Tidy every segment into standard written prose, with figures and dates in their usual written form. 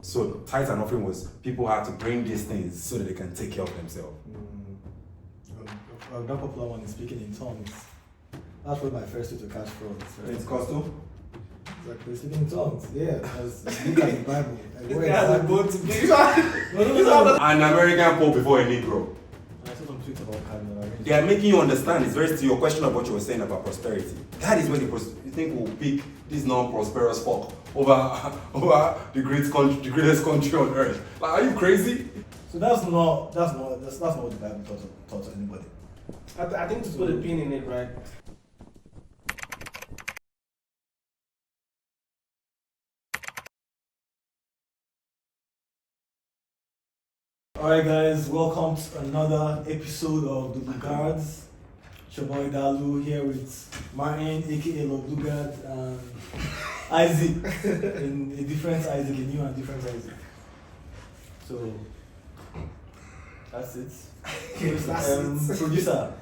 So tithes and offering was people had to bring these things so that they can take care of themselves. Another popular one is speaking in tongues. That's what my first way to catch fraud. Right? It's custom. Exactly, speaking in tongues. Yeah, because look at the Bible. This guy has a boat to be. An American Pope before a Negro. I saw some tweets about Canada. They are making you understand. It's very to your question of what you were saying about prosperity. That is when you think we'll pick this non-prosperous folk over the greatest country on earth. Like, are you crazy? So that's not what the Bible taught to anybody. I think to put a pin in it, right? Alright guys, welcome to another episode of the Lugards. It's your boy Dalu here with Martin, aka Lugard, and Isaac. In a different Isaac, a new and different Isaac. So that's it. Producer.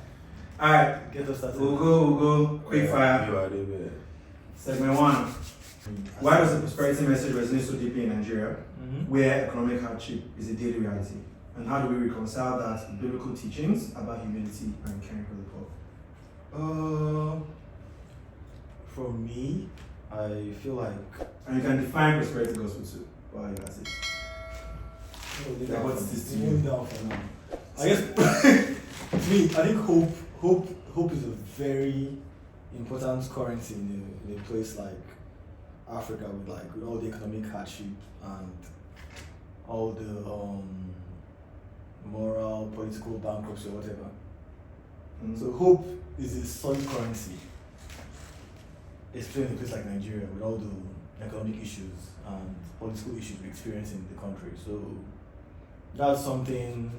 Alright, Get us started. we'll go. Quick fire. Segment 1. Why does the prosperity message resonate so deeply in Nigeria, where economic hardship is a daily reality? And how do we reconcile that with biblical teachings about humility and caring for the poor? For me, I feel like. And you can define prosperity gospel too. While you're at it. Like, what's this to you? Down for now. I guess to me, I think hope is a very important currency in a place like Africa with all the economic hardship and all the moral, political bankruptcy or whatever. So hope is a solid currency, especially in a place like Nigeria with all the economic issues and political issues we experience in the country. So that's something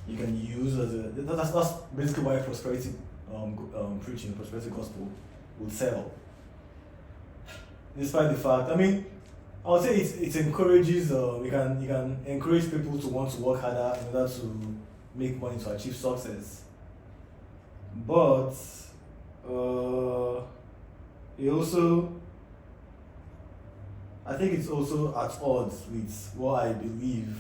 you can use as that's basically why prosperity preaching, prosperity gospel would sell. Despite the fact, I would say it encourages. You can encourage people to want to work harder in order to make money to achieve success. But I think it's also at odds with what I believe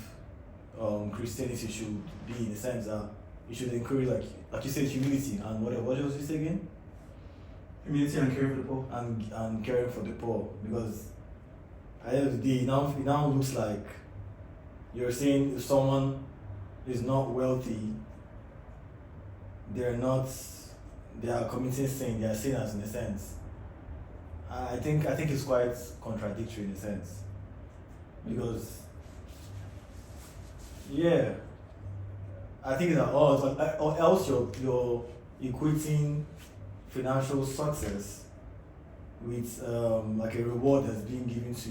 Christianity should be, in the sense that it should encourage, like you said, humility and whatever. What else did you say again? Humility and caring for the poor. And caring for the poor, because at the end of the day, it now looks like you're saying if someone is not wealthy, they are committing sin. They are sinners in a sense. I think it's quite contradictory in a sense, because I think it's at odds, or else you're equating financial success with like a reward that's being given to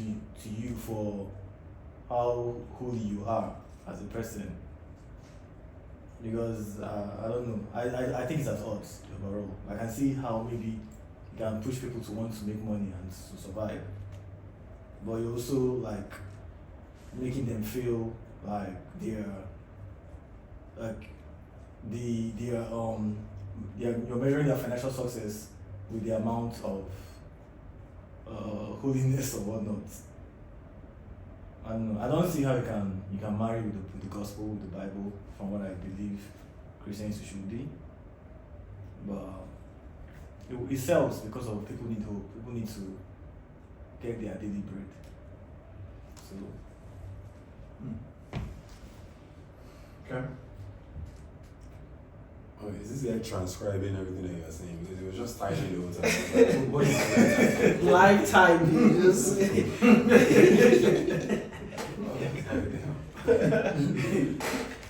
you for how holy you are as a person. Because I don't know, I think it's at odds overall. I can see how maybe you can push people to want to make money and to survive, but you're also making them feel like you're measuring their financial success with the amount of holiness or whatnot. I don't know. I don't see how you can marry with the gospel, with the Bible, from what I believe Christianity should be. But it sells because of people need hope. People need to get their daily bread. So. Okay. Oh, is this guy transcribing everything that you're saying? Because it was just typing the whole time. What is it? Live typing, just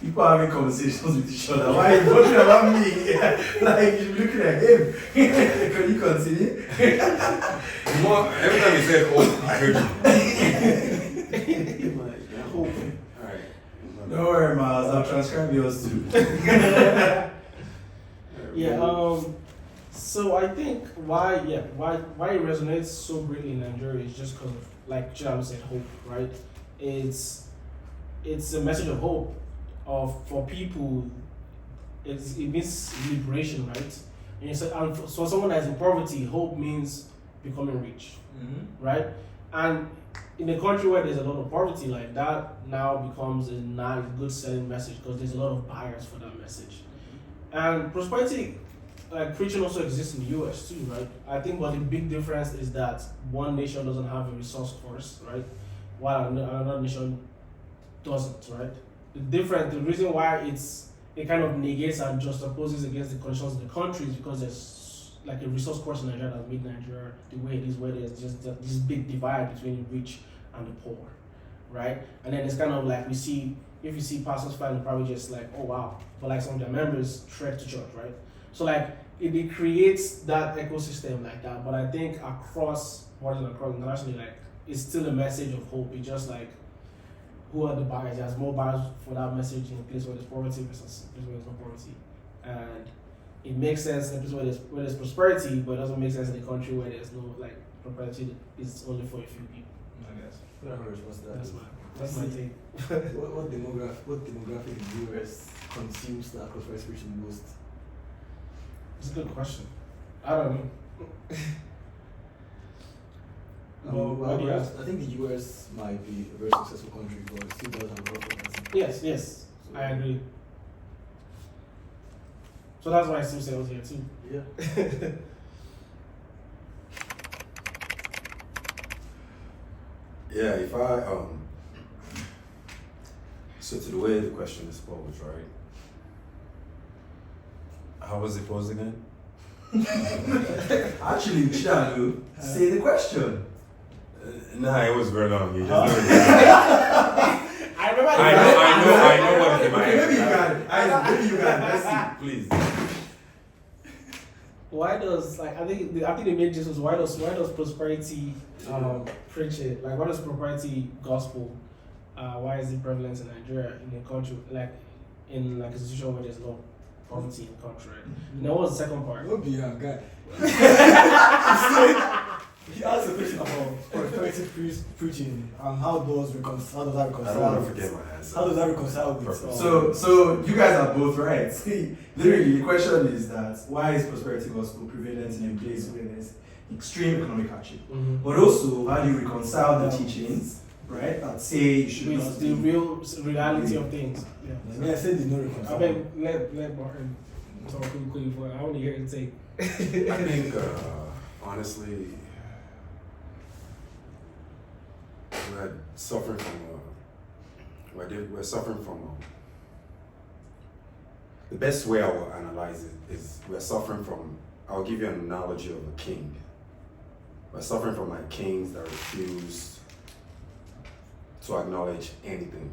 People are having conversations with each other. Why are you talking about me? Like, you're looking at him. Can you continue? Every time you said hope, I heard you. hope. Alright. Don't worry, Miles. I'll transcribe yours too. Yeah. So I think why it resonates so greatly in Nigeria is just because of, like Cham said, hope, right? It's a message of hope for people. It means liberation, right? And for someone that's in poverty, hope means becoming rich, right? And in a country where there's a lot of poverty, like that now becomes a not good selling message because there's a lot of buyers for that message. And prosperity, like preaching, also exists in the US too, right? I think, but the big difference is that one nation doesn't have a resource course, right, while another nation doesn't, right? The reason why it kind of negates and juxtaposes against the conditions of the country is because there's like a resource course in Nigeria that made Nigeria the way it is, where there's just this big divide between the rich and the poor, right? And then it's kind of like if you see pastors flying private jets, like, oh wow, but like some of their members trek to church, right? So like it creates that ecosystem like that. But I think across borders and across internationally, like it's still a message of hope. It's just like, who are the buyers? There's more buyers for that message in a place where there's poverty versus a place where there's no poverty. And it makes sense in a place where there's prosperity, but it doesn't make sense in a country where there's no, like, prosperity is only for a few people, I guess. That's my take. what demographic in the US consumes that prosperity preaching most? It's a good question. I don't know. I think the US might be a very successful country, but it still does have a lot of poverty. Yes, I agree. So that's why I still say I was here too. Yeah. Yeah, if I so to the way the question is posed, right? How was it posed again? Actually, Chialu, say the question. Nah, it was very long. You just I remember. I know what it Okay, maybe you got it. Maybe you got it. Let's see. Please. Why does I think the main gist was why does prosperity preaching, like, why does prosperity gospel why is it prevalent in Nigeria, in a country like in like a situation where there's no poverty in the country, right? And then what was the second part? Don't be a guy. He asked a question about prosperity preaching and how does that reconcile? I don't want to forget my answer. How does that reconcile with So you guys are both right. Literally, the question is that why is prosperity gospel prevalent in a place where there's extreme economic hardship? Mm-hmm. But also, how do you reconcile the teachings, right, that say you should With not the be real reality of things. Yeah. I said there's no I reconcile. mean, let Martin talk quickly for I want to hear his take. I think honestly, we're suffering from the best way I will analyze it is we're suffering from, I'll give you an analogy of a king. We're suffering from like kings that refuse to acknowledge anything.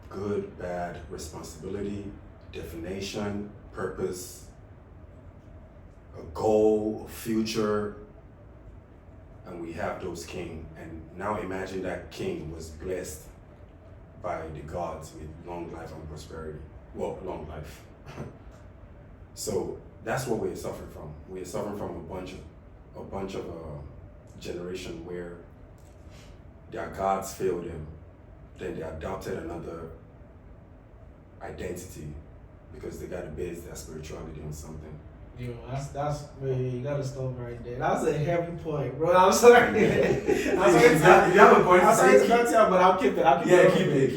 Good, bad, responsibility, definition, purpose, a goal, a future, and we have those kings. And now imagine that king was blessed by the gods with long life and prosperity. Well, long life. So that's what we're suffering from. We're suffering from a bunch of generation where their gods failed them. Then they adopted another identity because they got to base their spirituality on something. Yo, that's where you gotta stop right there. That's a heavy point, bro. I'm sorry. I'm sorry. You have a point I'm to sorry to say. cut you out, but I'll keep it. Yeah, keep it.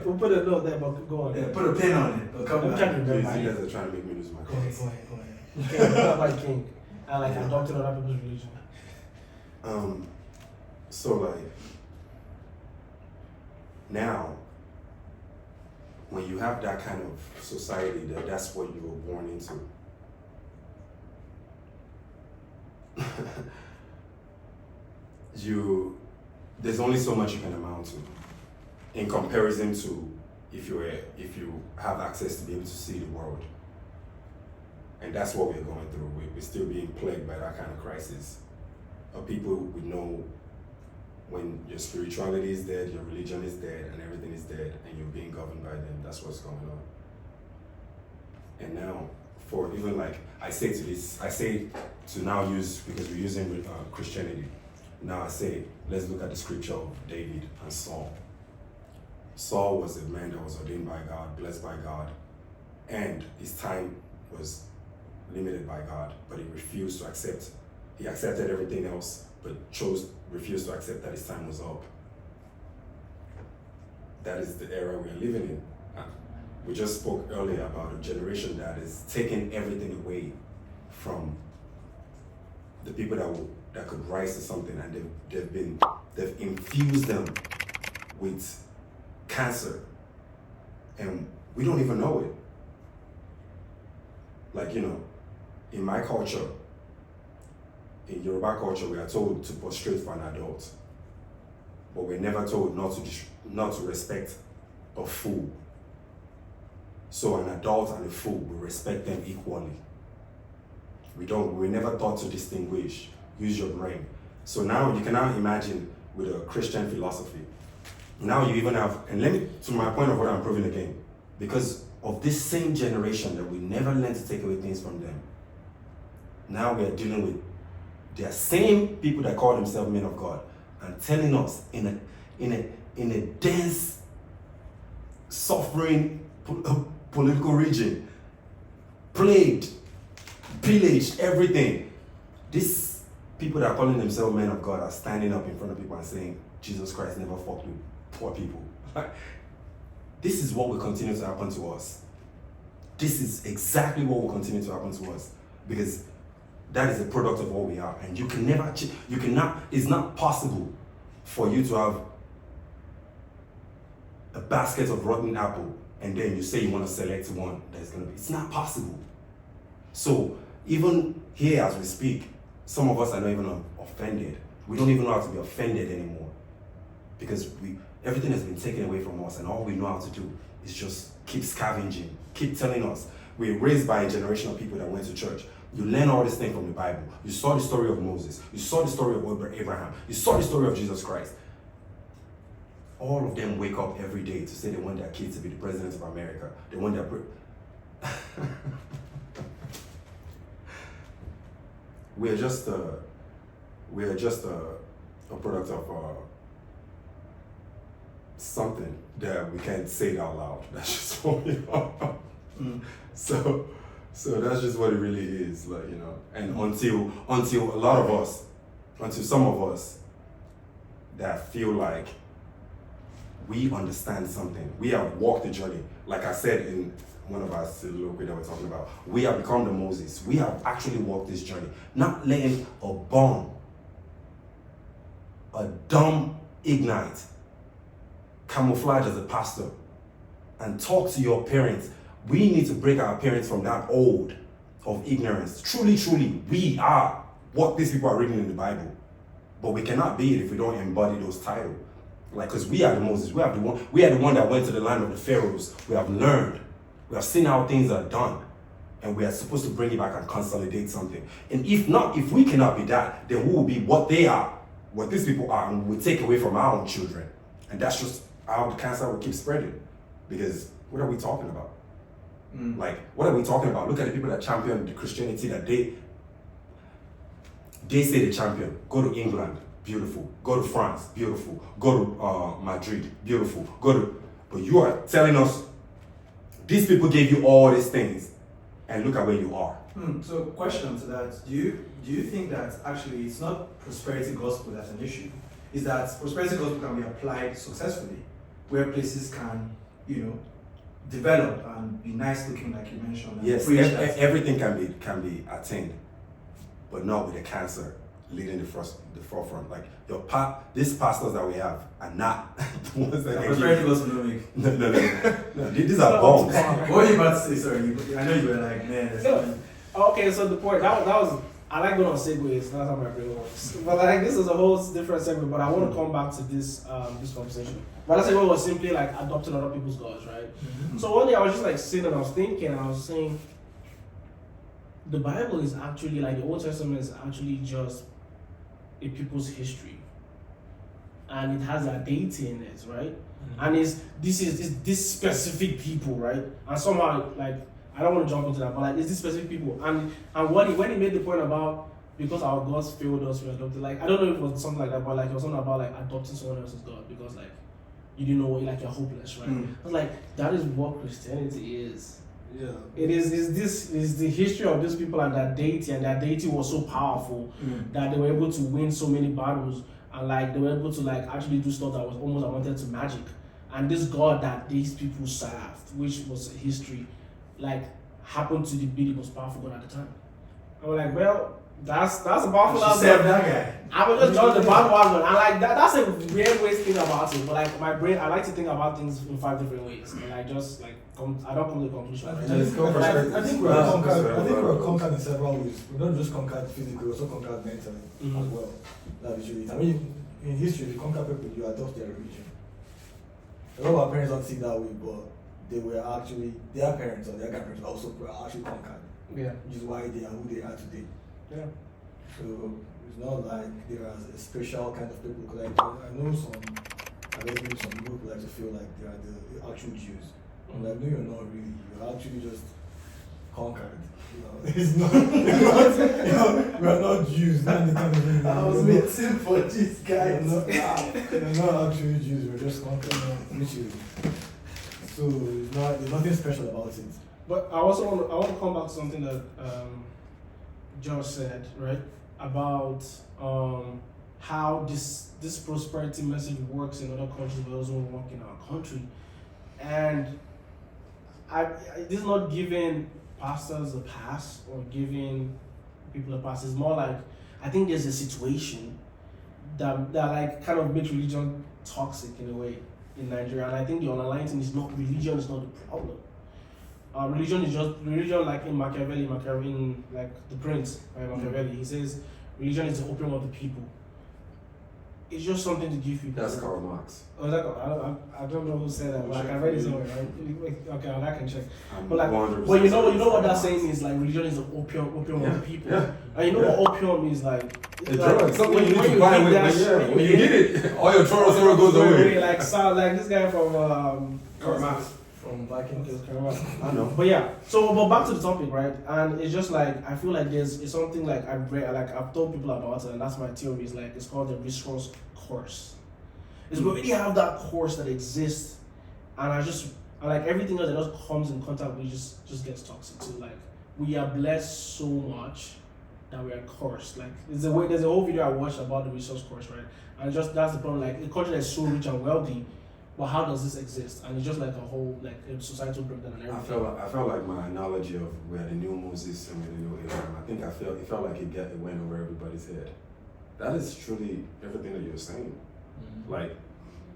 We'll put a note there, but go on. Yeah, put a pin on it. I'll come I'm back. trying to Please, remember. you guys are trying to make me lose my Go ahead, case. go ahead. Okay, talk about king. I like adopted other people's religion. So like now, when you have that kind of society, that's what you were born into. There's only so much you can amount to in comparison to if you have access to be able to see the world. And that's what we're going through. We're still being plagued by that kind of crisis. Of people who know when your spirituality is dead, your religion is dead, and everything is dead, and you're being governed by them. That's what's going on. And now, for even like, I say to now use, because we're using Christianity, now I say, let's look at the scripture of David and Saul. Saul was a man that was ordained by God, blessed by God, and his time was limited by God, but he refused to accept. He accepted everything else, but refused to accept that his time was up. that is the era we are living in. We just spoke earlier about a generation that is taking everything away from the people that could rise to something, and they've infused them with cancer, and we don't even know it. Like, you know, in my culture, in Yoruba culture, we are told to prostrate for an adult, but we're never told not to respect a fool. So an adult and a fool, we respect them equally. We're never taught to distinguish. Use your brain. So now you can now imagine with a Christian philosophy. Now you even have, and let me, to my point of what I'm proving again, because of this same generation that we never learned to take away things from them. Now we are dealing with the same people that call themselves men of God and telling us in a dense, suffering political region, plagued, pillaged, everything. These people that are calling themselves men of God are standing up in front of people and saying, Jesus Christ never fucked with poor people. This is what will continue to happen to us. This is exactly what will continue to happen to us, because that is a product of what we are. And you can never, it's not possible for you to have a basket of rotten apple and then you say you want to select one that's going to be, it's not possible. So even here as we speak, some of us are not even offended. We don't even know how to be offended anymore, because everything has been taken away from us, and all we know how to do is just keep scavenging, keep telling us. We're raised by a generation of people that went to church. You learn all these things from the Bible. You saw the story of Moses. You saw the story of Abraham. You saw the story of Jesus Christ. All of them wake up every day to say they want their kids to be the president of America. They want their... We're just a product of something that we can't say it out loud. That's just what we are. So that's just what it really is, like, you know. And until a lot of us, until some of us that feel like we understand something, we have walked the journey. Like I said in one of our soliloquy that we're talking about, we have become the Moses. We have actually walked this journey, not letting a bum, a dumb ignite, camouflage as a pastor and talk to your parents. We need to break our parents from that old of ignorance. Truly, truly, we are what these people are reading in the Bible. But we cannot be it if we don't embody those titles. Like, because we are the Moses. We are the one that went to the land of the Pharaohs. We have learned. We have seen how things are done. And we are supposed to bring it back and consolidate something. And if we cannot be that, then we will be what they are, what these people are, and we will take away from our own children. And that's just how the cancer will keep spreading. Because what are we talking about? Like, what are we talking about? Look at the people that champion the Christianity that they say they champion. Go to England, beautiful. Go to France, beautiful. Go to Madrid, beautiful. But you are telling us these people gave you all these things, and look at where you are. So, question to that: Do you think that actually it's not prosperity gospel that's an issue? Is that prosperity gospel can be applied successfully, where places can, develop and be nice looking, like you mentioned. Yes, everything can be attained, but not with the cancer leading the forefront. Like these pastors that we have are not the ones that prosperity gospel don't make. No. These are bombs. What were you about to say? Sorry, I know you were like, man. Okay, so the point that was. I like going on segues. That's how my brain works. But like this is a whole different segment. But I want to come back to this conversation. But that segment was simply like adopting other people's gods, right? Mm-hmm. So one day I was just like sitting and I was thinking, and I was saying, the Bible is actually like the Old Testament is actually just a people's history, and it has a deity in it, right? Mm-hmm. And it's this specific people, right? And somehow like. I don't want to jump into that, but like, it's these specific people. And when he made the point about because our gods failed us, we adopted, like, I don't know if it was something like that, but like, it was something about like adopting someone else's God because like, you didn't know, like, you're hopeless, right? I was like, that is what Christianity is. Yeah. It is the history of these people and that deity was so powerful that they were able to win so many battles, and like, they were able to like actually do stuff that was almost amounted to magic. and this God that these people served, which was history, like happened to be the most powerful God at the time. I was like, well, that's a powerful She ass said God. that guy. I was just judging the bandwagon. I like that. That's a weird way to think about it. But like my brain, I like to think about things in 5 different ways, and I just like I don't come to the conclusion. I think we're conquered in several ways. We don't just conquered physically, we also conquered mentally as well. That is really. I mean, in history, if you conquer people, you adopt their religion. A lot of our parents don't see it that way, but they were actually their parents or their grandparents also were actually conquered. Yeah. Which is why they are who they are today. Yeah. So it's not like there are a special kind of people. Because I know some people like to feel like they are the actual Jews. I'm like, no, you're not really. You're actually just conquered. You know, it's not. We're not Jews. Not the kind of thing. I was waiting for this guy. We're not actually Jews. We're just conquered. Literally. So it's not. There's nothing special about it. But I want to come back to something that Josh said, right, about how this prosperity message works in other countries but doesn't work in our country, and this is not giving pastors a pass or giving people a pass. It's more like I think there's a situation that like kind of makes religion toxic in a way in Nigeria, and I think the underlying thing is not religion is not the problem. Religion like in Machiavelli, in like the Prince by Machiavelli, he says religion is the opium of the people. It's just something to give people. That's Karl Marx. Oh, I don't know who said that, but I can read it somewhere, right? Okay, I can check. But like, 100% but you know what that saying is, like religion is the opium of the people. Yeah. And you know what opium is like? It's like something you need to buy when you get it, all your trouble sort of goes away. Like this guy from Karl Marx. From Vikings. I know. But yeah, but back to the topic, right? And it's just like I feel like it's something like I've told people about it, and that's my theory. Is like it's called the resource course. It's we already have that course that exists, and I like everything else that just comes in contact with just gets toxic. So like we are blessed so much that we are cursed. Like there's a whole video I watched about the resource course, right? And just that's the problem. Like a country that's so rich and wealthy. But how does this exist? And it's just like a whole like a societal breakdown and everything. I felt like my analogy of we're the new Moses and we're the new Abraham. I think it felt like it went over everybody's head. That is truly everything that you're saying. Mm-hmm.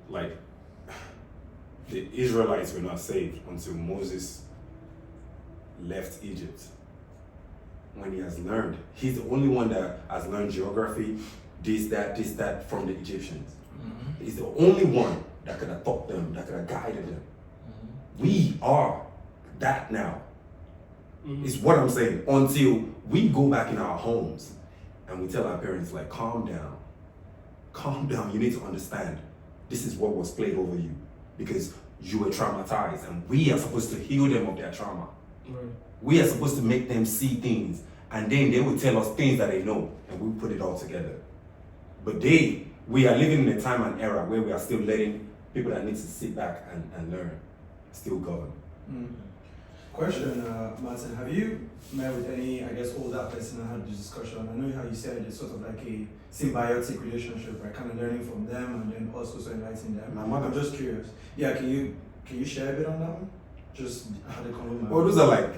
Like the Israelites were not saved until Moses left Egypt. When he has learned, he's the only one that has learned geography, this, that from the Egyptians. Mm-hmm. He's the only one that could have taught them, that could have guided them. Mm-hmm. We are that now. Mm-hmm. Is what I'm saying. Until we go back in our homes and we tell our parents, like, calm down. You need to understand. This is what was played over you because you were traumatized, and we are supposed to heal them of their trauma. Right. We are supposed to make them see things, and then they will tell us things that they know, and we put it all together. But we are living in a time and era where we are still letting people that need to sit back and learn still govern. Mm. Question, Martin, have you met with any, I guess, older person and had this discussion? I know how you said it's sort of like a symbiotic relationship, right? Kind of learning from them and then also enlightening them. I'm just curious. Yeah, can you share a bit on that one? Just how they come with. Well, those are like.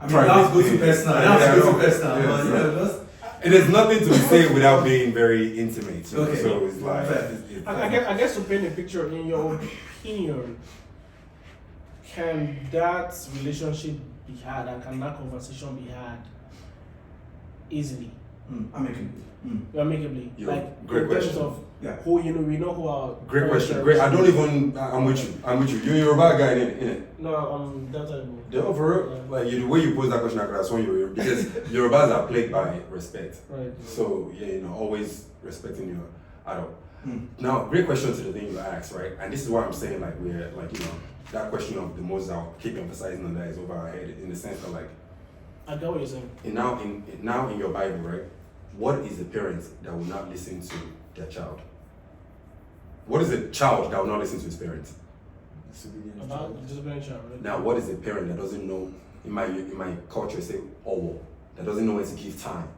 I mean, that's good to personal. But it is nothing to be said without being very intimate. Okay. So it's like. I guess to paint a picture, in your opinion, can that relationship be had and can that conversation be had easily? Amicably. Like great in terms question. of who we know who are. Great question. Great. I don't even. I'm with you. You're a Yoruba guy, innit? No, I'm Delta. Yeah, for real. Yeah. Like the way you pose that question, I could have sworn you were because Yorubas are plagued by respect. Right. So always respecting your adult. Now, great question to the thing you asked, right? And this is why I'm saying like we're like that question of the Moses, I'll keep emphasizing on that is over our head in the sense that like. I get what you're saying. And now in your Bible, right? What is the parent that will not listen to their child? What is a child that will not listen to his parents? Disobedient child, right? Now, what is a parent that doesn't know? In my culture, say that doesn't know when to give time.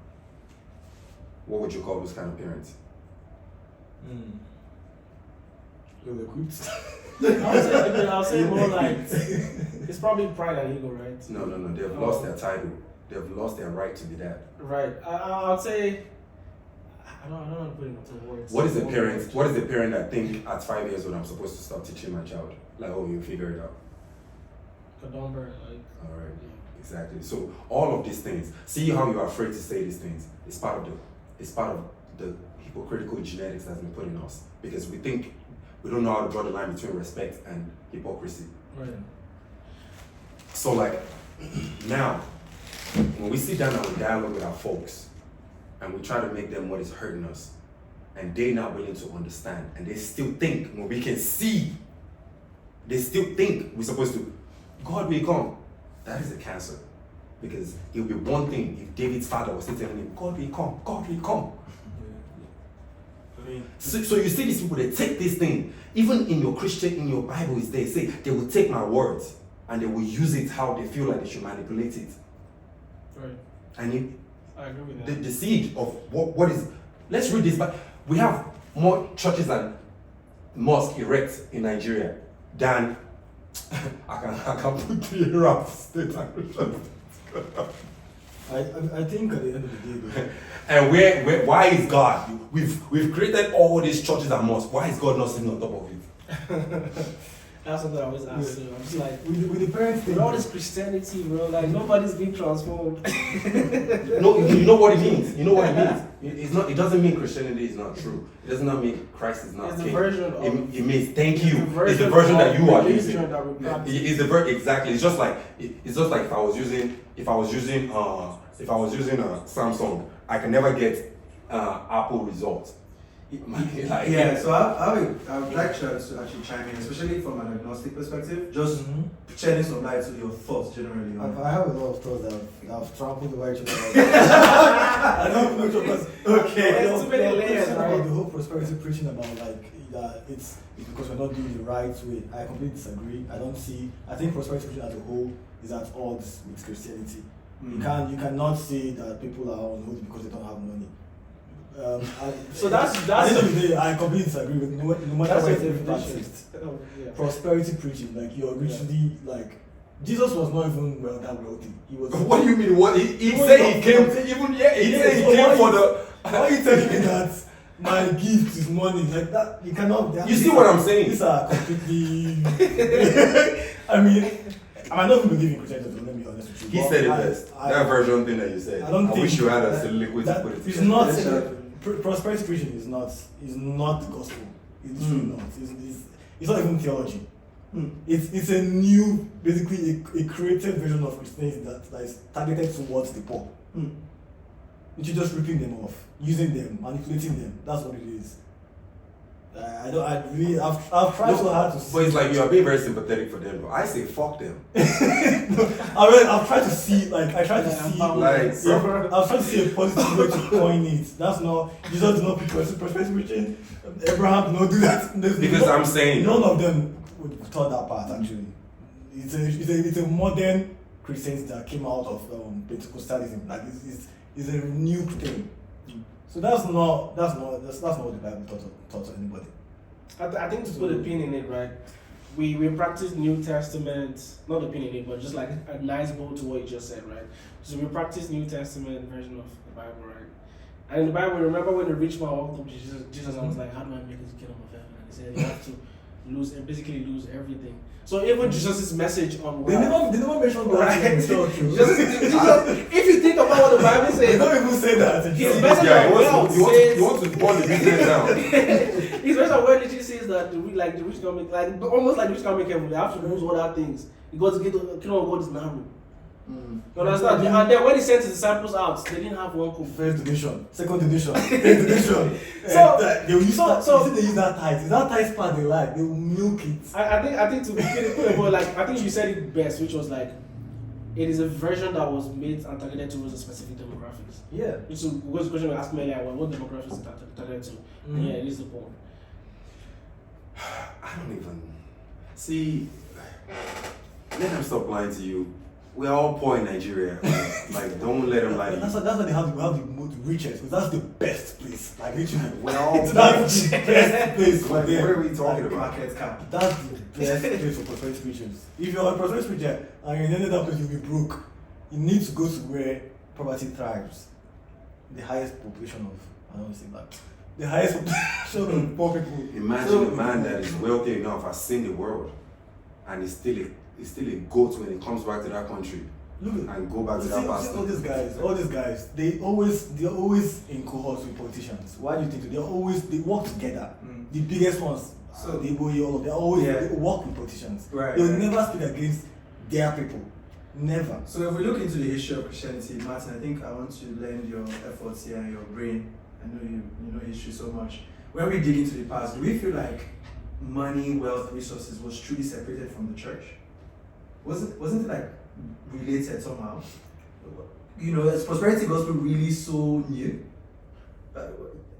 What would you call those kind of parents? Ill-equipped. I'll say more like it's probably pride and ego, right? No. They've lost their title. They've lost their right to be that. Right. I'll say. I don't know how to put it into words. What is the parent? What is the parent that think at 5 years old I'm supposed to start teaching my child? Like, oh, you figure it out. All right. Exactly. So all of these things. See how you are afraid to say these things. It's part of the hypocritical genetics that's been put in us because we think we don't know how to draw the line between respect and hypocrisy. Right. So like now, when we sit down and we dialogue with our folks, and we try to make them what is hurting us, and they're not willing to understand, and they still think when we can see, they still think we're supposed to, God will come. That is a cancer, because it would be one thing if David's father was still telling him, God will come, God will come. So you see these people, they take this thing, even in your Christian, in your Bible, they say they will take my words and they will use it how they feel like they should manipulate it. Right. And I agree with that. the seed of what is, let's read this, but we have more churches and mosques erect in Nigeria than I can put 3 Arab states and Christians. I think at the end of the day, though, And where why is God? We've created all these churches and mosques. Why is God not sitting on top of it? That's something I always ask too. I'm just like, with the parents thing, with all this Christianity, bro, like nobody's being transformed. No, you know what it means. You know what it means. It's not. It doesn't mean Christianity is not true. It does not mean Christ is not It's the king. version of. It means thank you. It's It's the version that you are using. That we practice. It's the exactly. It's just like if I was using Samsung, I can never get Apple results. So I would like to actually chime in, especially from an agnostic perspective, just shedding some light to your thoughts generally. I have a lot of thoughts that I've trampled over each other. I don't know because There's too many layers, right? about the whole prosperity preaching about like that it's because we're not doing the right way. I completely disagree. I think prosperity preaching as a whole is at odds with Christianity. You cannot say that people are unholy because they don't have money. So that's at the end of the day, I completely disagree with no matter that's where your it's definition. prosperity preaching, like you're literally like Jesus was not even that wealthy. He was. What do you mean? What he said he came to even he said he came for the. Why are you telling me that my gift is money like that? You cannot. You see what I'm saying? These are completely. I mean, I might not even believe in Christianity. Let me be honest with you. He said it best. That version thing that you said. I don't think wish you had a soliloquy to put it it's together. not. Prosperity preaching is not gospel. It's really not. It's not even theology. It's a new, basically a created version of Christianity that is targeted towards the poor. Which is just ripping them off, using them, manipulating them. That's what it is. I've tried so hard to see. But it's like you are being very sympathetic for them. Though. I say fuck them. I've tried to see, like, I tried to see, like, I've tried to see a positive way to coin it. That's not, Jesus did not pick prosperity preaching. Abraham did not do that. Because I'm saying none of them would have thought that part actually. It's a modern Christianity that came out of Pentecostalism. Like it's a new thing. So that's not what the Bible taught to anybody. I think to put a pin in it, right? We practice New Testament, not a pin in it, but just like a nice bow to what you just said, right? So we practice New Testament version of the Bible, right? And in the Bible, remember when the rich man walked up to Jesus and was like, "How do I make it to the kingdom of heaven?" And he said, "You have to basically lose everything." So even Jesus' message on They never mention that right. in the church. Jesus, if you think about what the Bible They says, don't even say that. his message on wealth you want to burn the business down. his message on wealth literally says that the rich can make, like almost like the rich can make heaven. They have to lose other things because the kingdom of God is narrow. You understand? And then when he sent his disciples out, they didn't have one cup. First division, second division, third division. They will use they use that tithe. Is that tithe part they like? They will milk it. I think to put it more like I think you said it best, which was like it is a version that was made and targeted towards a specific demographics. Yeah. Which was the question we asked me earlier, what demographics is it targeted to? And yeah, it is the poor. I don't even see. Let them stop lying to you. we're all poor in Nigeria. Like, don't let them lie to That's you. why they have the most richest, because that's the best place. Like literally, We're all that's the best place for What them. are we talking about? Market cap. That's the best place for prosperity regions. If you're a prosperity region and you're in any other place, you'll be broke. You need to go to where poverty thrives. The highest population of, I don't want to say that, the highest population of poor people. Imagine a man that is wealthy enough, has seen the world, and is still a goat when he comes back to that country Look at and go back to see, that see pastor. all these guys, they're always in cohorts with politicians. Why do you think so? They work together. The biggest ones, So- they all of they always Yeah. they work with politicians. Right, They'll right. never speak against their people. Never. So if we look into the history of Christianity, Martin, I think I want to lend your efforts here and your brain. I know you know history so much. When we dig into the past, do we feel like money, wealth, resources was truly separated from the church? Wasn't it like related somehow? You know, is prosperity gospel really so new?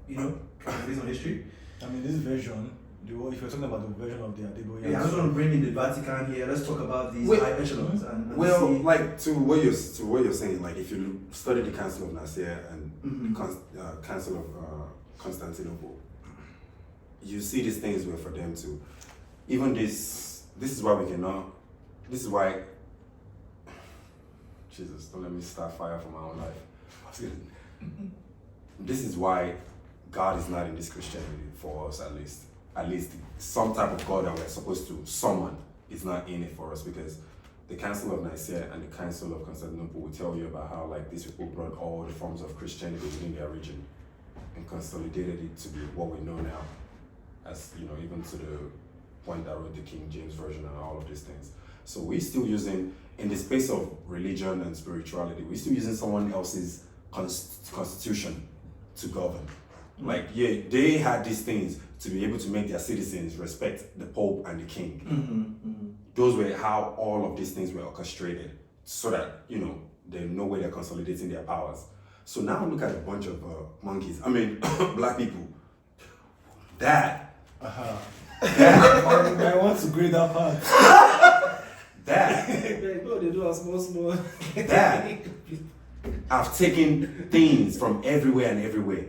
You know, based on history. I mean, this version, if you're talking about the version of the Adeboye, Yeah, I just want to bring in the Vatican here. Let's talk about these Wait. high echelons and Well, see. like to what you're saying, like if you study the Council of Nicaea and Mhm. Council of Constantinople, you see these things were for them to, even this is why we cannot, this is why, Jesus, don't let me start fire for my own life. This is why God is not in this Christianity for us, at least some type of God that we're supposed to summon is not in it for us, because the Council of Nicaea and the Council of Constantinople will tell you about how like these people brought all the forms of Christianity within their region and consolidated it to be what we know now, as you know, even to the point that wrote the King James Version and all of these things. So we're still using, in the space of religion and spirituality, we're still using someone else's constitution to govern. Like, yeah, they had these things to be able to make their citizens respect the Pope and the King. Those were how all of these things were orchestrated, so that, you know, they know where they're consolidating their powers. So now look at a bunch of monkeys. I mean, black people. That. I want to grade that part. That. No, they do a small. That. I've taken things from everywhere and everywhere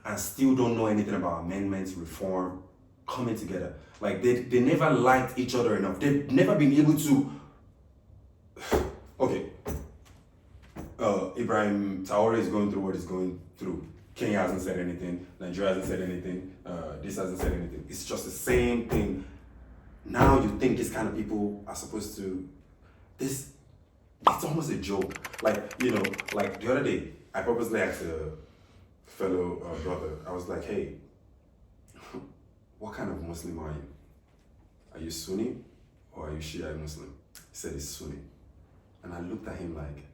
and still don't know anything about amendments, reform, coming together. Like they never liked each other enough. They've never been able to. Okay. Ibrahim Traore is going through what he's going through. Kenya hasn't said anything. Nigeria hasn't said anything. This hasn't said anything. It's just the same thing. Now you think these kind of people are supposed to. It's almost a joke. Like, you know, like the other day, I purposely asked a fellow brother, I was like, hey, what kind of Muslim are you? Are you Sunni or are you Shia Muslim? He said he's Sunni. And I looked at him like,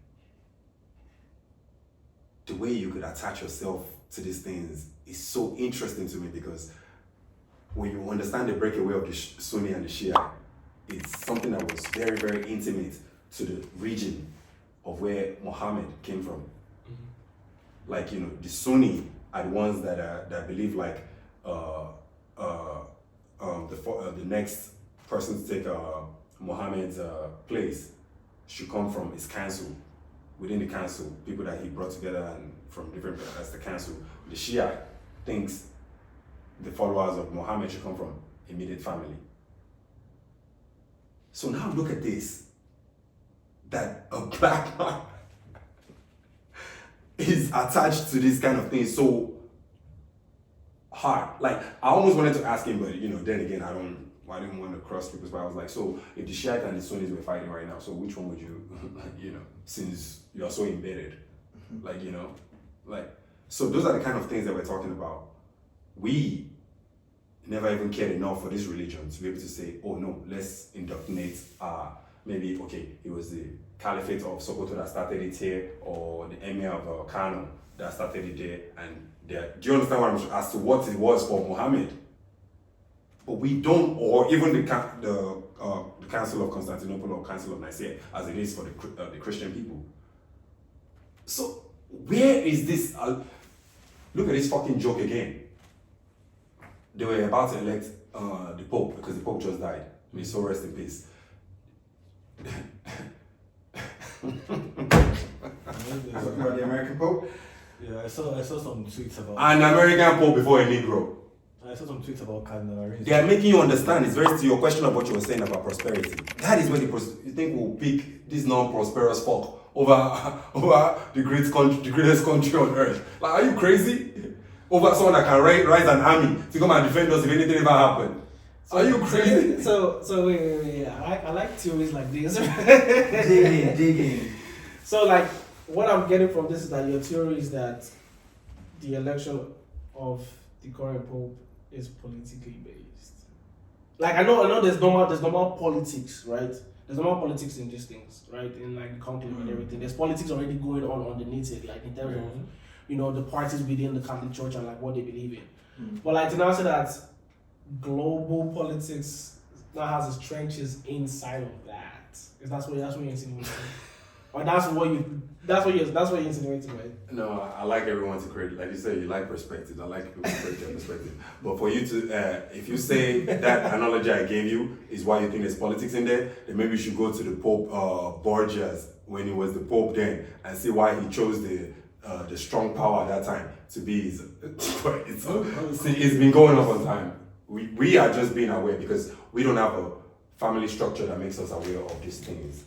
the way you could attach yourself to these things is so interesting to me, because when you understand the breakaway of the Sunni and the Shia, it's something that was very, very intimate to the region of where Muhammad came from. Like, you know, the Sunni are the ones that believe like the next person to take Muhammad's place should come from his council. Within the council, people that he brought together and from different as the council. The Shia thinks the followers of Muhammad should come from immediate family. So now look at this, that a black man is attached to this kind of thing so hard. Like, I almost wanted to ask him, but you know, then again, I didn't want to cross people's paths. I was like, so if the Shiite and the Sunnis were fighting right now, so which one would you, you know, since you're so embedded, like, you know, like, so those are the kind of things that we're talking about. We never even cared enough for this religion to be able to say, oh no, let's indoctrinate, maybe, okay, it was the Caliphate of Sokoto that started it here, or the Emir of Kano that started it there, and there. Do you understand what I'm as to what it was for Muhammad? But we don't, or even the Council of Constantinople or Council of Nicaea, as it is for the Christian people. So where is this? Look at this fucking joke again. They were about to elect the Pope because the Pope just died. May so rest in peace. Talking about the American Pope? Yeah, I saw some tweets about. An American Pope before a Negro. I saw some tweets about Cardinal Arins. They are making you understand. It's very to your question of what you were saying about prosperity. That is when you think we'll pick this non-prosperous folk over the greatest country on earth. Like, are you crazy? Over someone that can rise an army to come and defend us if anything ever happened. Are you crazy? So wait. I like theories like this. Dig in. So like, what I'm getting from this is that your theory is that the election of the current pope is politically based. Like I know there's normal politics, right? There's normal politics in these things, right? In like the conclave and everything. There's politics already going on underneath it, like in terms of the parties within the Catholic Church and like what they believe in. But like to now say that global politics now has its trenches inside of that. Is that's what you're insinuating? Or that's what you're insinuating, right? No, I like everyone to create, like you said, you like perspectives. I like people to create their perspective. But for you to, if you say that analogy I gave you is why you think there's politics in there, then maybe you should go to the Pope Borgias when he was the Pope then and see why he chose the strong power at that time to be his. It's been going on for time. We are just being aware because we don't have a family structure that makes us aware of these things.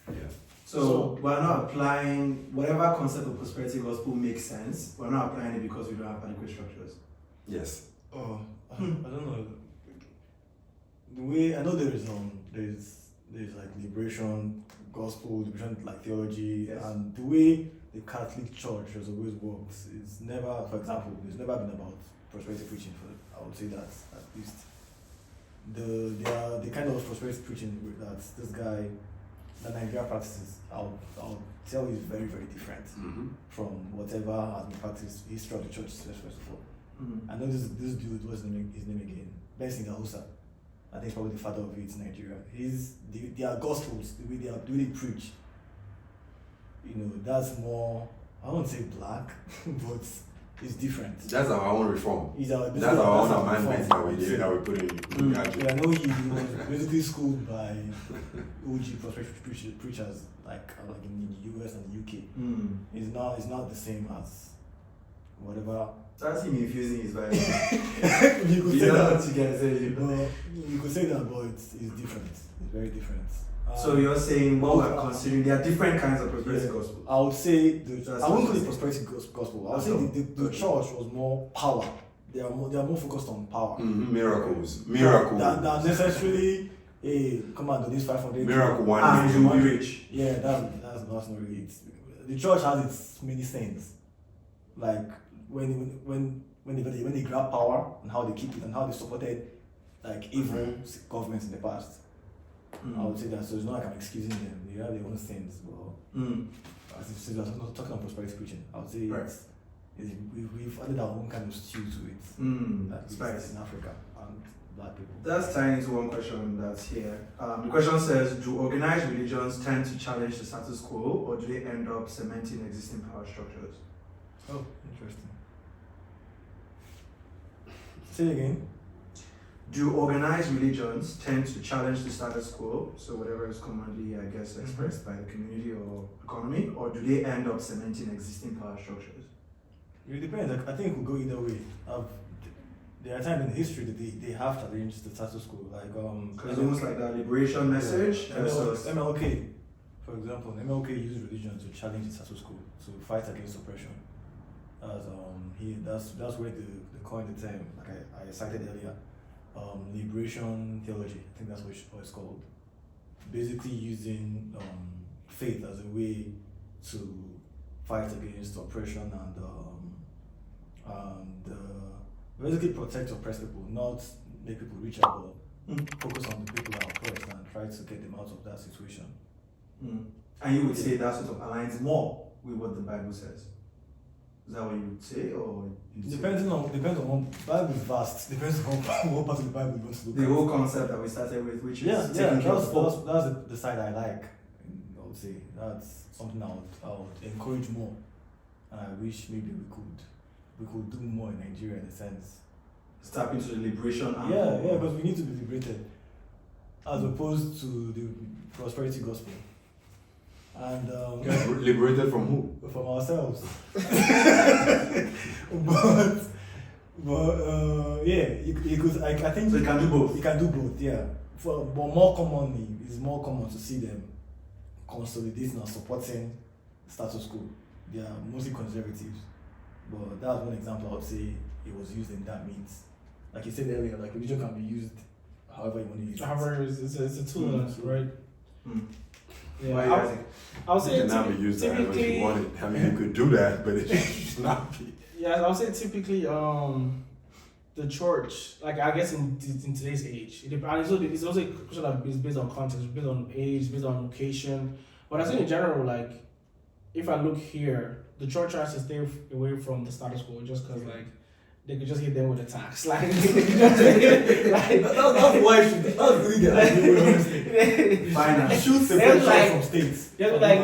Yeah. So we're not applying whatever concept of prosperity gospel makes sense. We're not applying it because we don't have adequate structures. Yes. Oh, I don't know. The way I know there's like liberation gospel, liberation like theology, Yes. and the way the Catholic Church has always works is never, for example, it's never been about prosperity preaching. I would say that at least the kind of prosperity preaching that this guy. The Nigeria practices, I'll tell you, is very, very different from whatever has been practiced history of the church, first of all. I know this dude, what's his name again? Benson Gahusa. I think probably the father of it in Nigeria. Their gospels, the way they preach, that's more, I won't say black, but it's different. That's our own reform. That's our own amendments that we put in. I know he was basically schooled by OG prosperity preachers like in the US and the UK. It's not the same as whatever. That's him infusing his vibe. You could say that. You could say that, but it's different. It's very different. So you're saying what we're considering, there are different kinds of prosperity gospel. I would say I wouldn't call it prosperity gospel. I would say the church was more power. They are more focused on power. Miracles. That necessarily, hey, come on, do this 500. Miracle one. And you'll be rich. Yeah, that's not really it. The church has its many saints. Like when they grab power and how they keep it and how they supported like evil governments in the past. I would say that, so it's not like I'm excusing them. They have their own sins, but as if since we're talking about prosperity preaching, I would say we've added our own kind of stew to it. That's in Africa and black people. That's tying into one question that's here. The question says, do organized religions tend to challenge the status quo, or do they end up cementing existing power structures? Oh, interesting. Say it again. Do organized religions tend to challenge the status quo, so whatever is commonly, I guess, expressed by the community or economy, or do they end up cementing existing power structures? It depends. I think it will go either way. There are times in history that they have challenged the status quo, like because it's almost like that liberation message. MLK, for example, MLK used religion to challenge the status quo, to fight against oppression. That's where they coined the term, like I cited earlier. Liberation theology, I think that's what it's called. Basically using faith as a way to fight against oppression and basically protect oppressed people, not make people richer, but focus on the people that are oppressed and try to get them out of that situation. And you would say that sort of aligns more with what the Bible says. Is that what you would say, or depends on what Bible is vast. Depends on what part of the Bible you want to look at. The whole concept that we started with, which is that's the side I like. I would say that's something I would encourage more, and I wish maybe we could do more in Nigeria in a sense. Step into the liberation. Because we need to be liberated, as opposed to the prosperity gospel. And Liberated from who? from ourselves. but yeah, you could. I think So you can do both. You can do both, yeah. But more commonly, it's more common to see them consolidating and supporting status quo. They are mostly conservatives, but that's one example I would say it was used in that means. Like you said earlier, like religion can be used however you want to use it. However, it's a tool, right? Mm. Yeah, Why, Isaac? I would say It cannot be used that way if you want it. I mean, you could do that, but it should not be. Yeah, I would say typically, the church, like I guess in today's age, it's also a question of it's based on context, based on age, based on location. But I say in general, like if I look here, the church tries to stay away from the status quo just because like they could just hit them with a tax, like they could just like That's why that's really the idea, honestly. Finance. Shoot They're separation like- from states. Yeah, like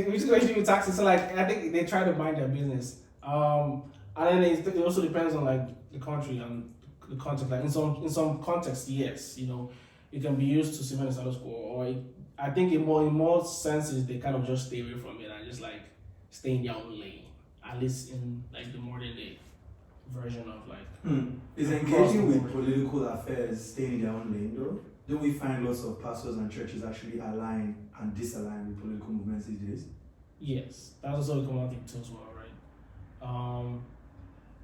we just going to do taxes. So like I think they try to mind their business. And then it also depends on like the country and the context. Like in some contexts, yes, it can be used to cement the status quo. Or I think in more senses they kind of just stay away from it and just like stay in their own lane. At least in like the modern day version of like. Is engaging with political affairs staying in their own lane though? Don't we find lots of pastors and churches actually align and disalign with political movements these days? Yes, that's also a common thing too as well, right?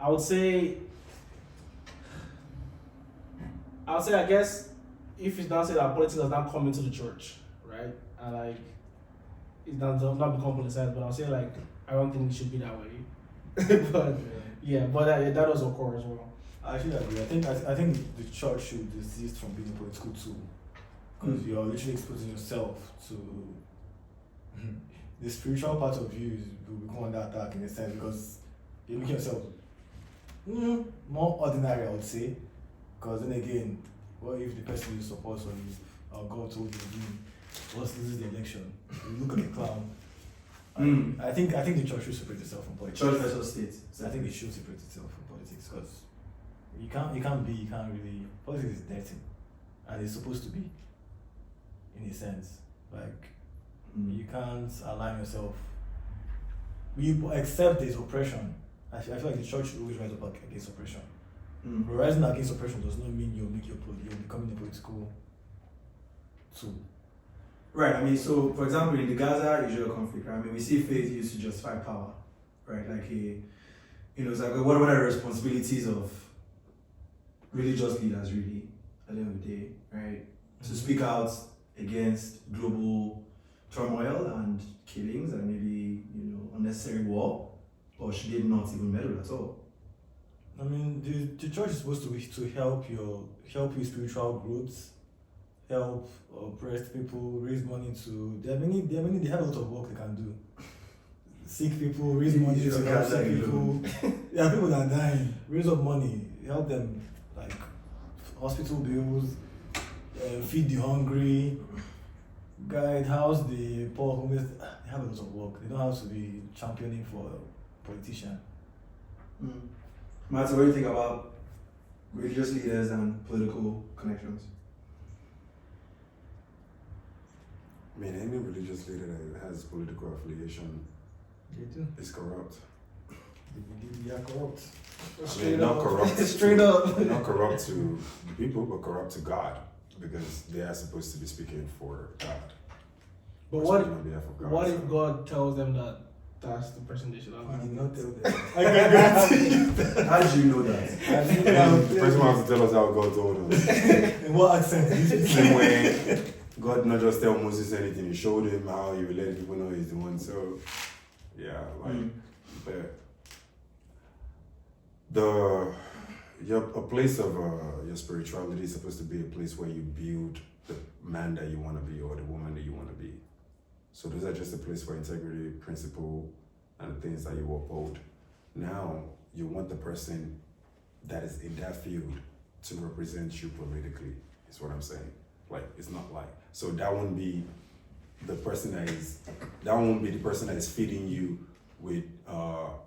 I would say, I guess, if it's not say that politics does not come into the church, right? And like, it does not become politicized, but I'll say like, I don't think it should be that way. But yeah, but that does occur as well. I actually agree. I think the church should desist from being a political tool because you're literally exposing yourself to the spiritual part of you will become under attack in a sense because you're making yourself more ordinary, I would say. Because then again, what if the person you support or God told you loses the election? You look at the clown. I think the church should separate itself from politics. Church versus state. I think it should separate itself from politics because you can't really, politics is dirty and it's supposed to be in a sense. Like you can't align yourself. You accept there's oppression. I feel like the church should always rise up against oppression. But rising against oppression does not mean you're becoming a political tool. Right, I mean, so for example, in the Gaza-Israel conflict, right, I mean, we see faith used to justify power, right? Like it's like what are the responsibilities of religious leaders really at the end of the day, right? To speak out against global turmoil and killings and maybe unnecessary war, or should they not even meddle at all? I mean, the church is supposed to help you spiritual growth, help oppressed people, raise money to. They have a lot of work they can do. Sick people, raise money to help sick people. There are people that are dying. Raise up money, help them, like hospital bills, feed the hungry, guide, house the poor, homeless. They have a lot of work. They don't have to be championing for a politician. Matt, what do you think about religious leaders and political connections? I mean, any religious leader that has political affiliation They do. is corrupt. They are corrupt. I mean, not corrupt. Straight up. Not corrupt to the people, but corrupt to God, because they are supposed to be speaking for God. But Or what speaking on behalf of God. what so. if God tells them that that's the person they should He align did with? not tell them. I can guarantee you that. How did you know that? And the person wants to tell us how God told us. In what accent did you say? Same way, God not just tell Moses anything, he showed him how he would let people know he's the one. So, yeah, but a place of your spirituality is supposed to be a place where you build the man that you want to be or the woman that you want to be. So those are just a place for integrity, principle, and the things that you uphold. Now, you want the person that is in that field to represent you politically, is what I'm saying. Like, it's not like, so that won't be the person that is feeding you with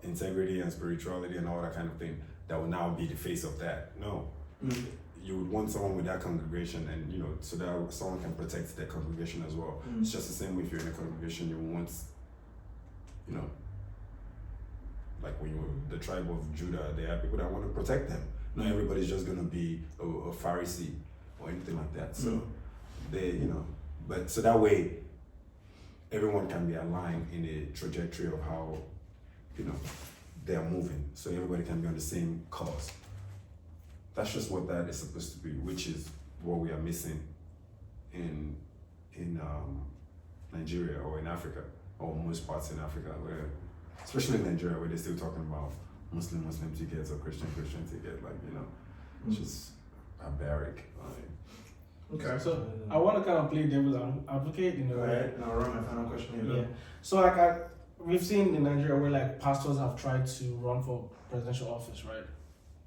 integrity and spirituality and all that kind of thing. That will now be the face of that. No. You want someone with that congregation, and so that someone can protect their congregation as well. It's just the same way if you're in a congregation, you want, like when you're the tribe of Judah, there are people that want to protect them. Not everybody's just gonna be a Pharisee or anything like that. So but so that way everyone can be aligned in a trajectory of how they are moving. So everybody can be on the same cause. That's just what that is supposed to be, which is what we are missing in Nigeria or in Africa, or most parts in Africa, where, especially in Nigeria, where they're still talking about Muslim tickets or Christian ticket, which is barbaric. Okay. So I want to kind of play devil's advocate, Go ahead, and I'll run my final question here. Yeah. So we've seen in Nigeria where like pastors have tried to run for presidential office, right?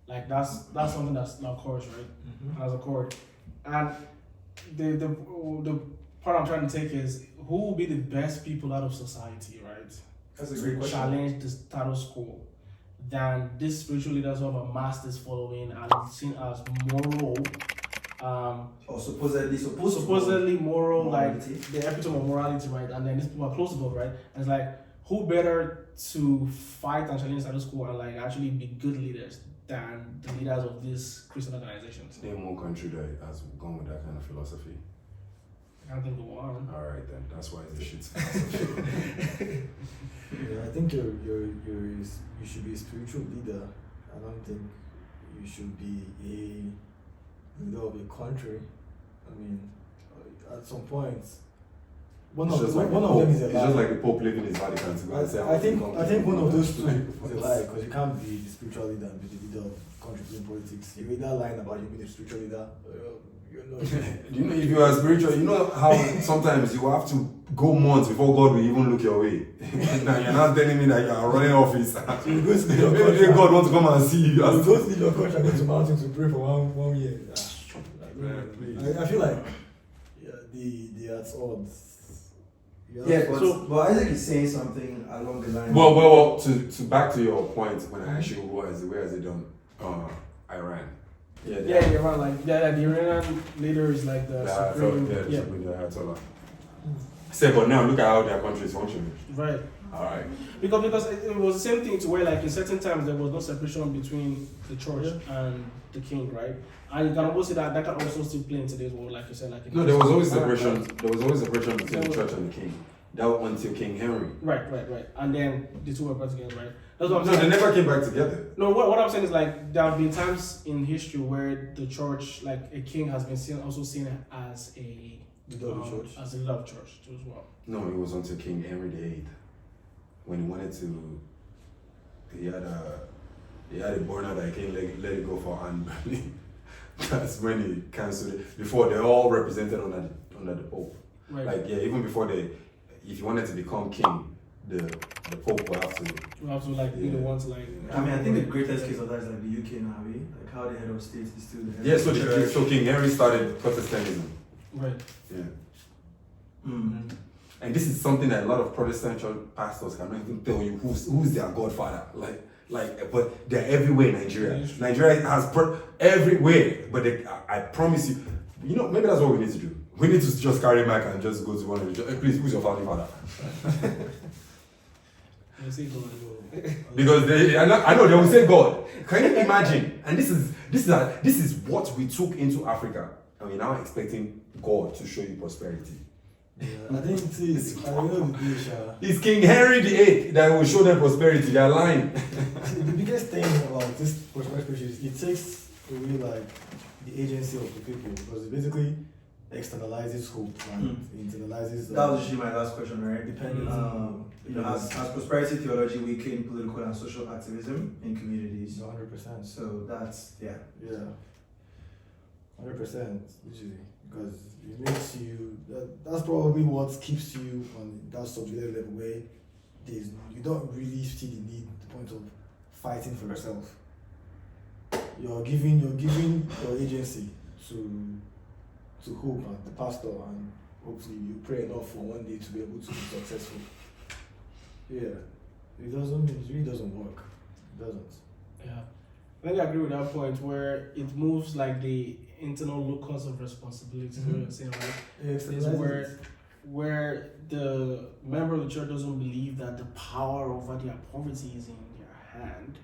Like that's something that's now occurs, right? Has occurred, and the part I'm trying to take is who will be the best people out of society, right? That's a great question. Challenge the status quo than these spiritual leaders who have amassed this following and is seen as moral. Or supposedly moral, morality. like the epitome of morality, right? And then these people are close to God, right? And it's like, who better to fight and challenge status quo and like actually be good leaders than the leaders of these Christian organizations? Name one country that has gone with that kind of philosophy. I can't think of one. All right, then that's why it's the shit philosophy. Yeah, I think you should be a spiritual leader. I don't think you should be a leader of a country. I mean, at some point, one of them is a It's lie. just like the Pope leaving his Vatican to go and say, I think one of those two is a lie, because you can't be the spiritual leader and be the leader of contributing politics. You're either lying about you being a spiritual leader, you're not. If you are spiritual, you know how sometimes you have to go months before God will even look your way. Now you're not telling me that you are running office. So you go to your Maybe God wants to come and see you. You go to your country and go to mountains to pray for one year. I feel like the at odds. Yeah, but Isaac is saying something along the line. Well, to back to your point, when I asked you where has it done? Iran. Yeah, Iran, like the Iranian leader is like the supreme. The Ayatollah. Say, but now look at how their country is functioning. Right. All right. Because it was the same thing to where like in certain times there was no separation between the church and the king, right? And you can almost see that can also still play in today's world, like you said, like No, there was always separation. There was always separation between the church and the king. That was until King Henry. Right. And then the two were brought together, right? That's what I'm No, saying. they never came back together. No, what I'm saying is like there have been times in history where the church, like a king, has been seen as a leader of the church. as a leader of church too as well. No, it was until King Henry VIII when he wanted to. He had a burner that he can't let it go for Anne Boleyn. That's when he cancelled it. Before they're all represented under the Pope. Right. Like even before if you wanted to become king, the Pope will have to. You have to like be the one to like. I mean, I think the greatest case of that is like the UK now, right? Like how the head of state is still the head Yeah, of the church. so King Henry started Protestantism. Right. Yeah. Mm-hmm. And this is something that a lot of Protestant church pastors cannot even tell you who's their godfather. But they're everywhere in Nigeria. Yeah, Nigeria has everywhere. But I promise you, maybe that's what we need to do. We need to just carry mic and just go to one of the hey, please, who's your founding father? Because I know they will say God. Can you imagine? And this is what we took into Africa, and we're now expecting God to show you prosperity. Yeah, I think It's King Henry VIII that will show them prosperity. They are lying. the biggest thing about this prosperity is it takes away like the agency of the people, because it basically externalizes hope and internalizes. That was usually my last question, right? Dependence. Has prosperity theology weakened political and social activism in communities? 100%. So that's Yeah, 100%. Literally, because it makes you. That's probably what keeps you on that subjective level where you don't really see the point of fighting for yourself. You're giving your agency to hope and the pastor, and hopefully you pray enough for one day to be able to be successful. Yeah, it really doesn't work. It doesn't. Yeah. I think I agree with that point where it moves like the internal locus of responsibility. What you're saying, right? Yes, Is where the member of the church doesn't believe that the power over their poverty is in their hand,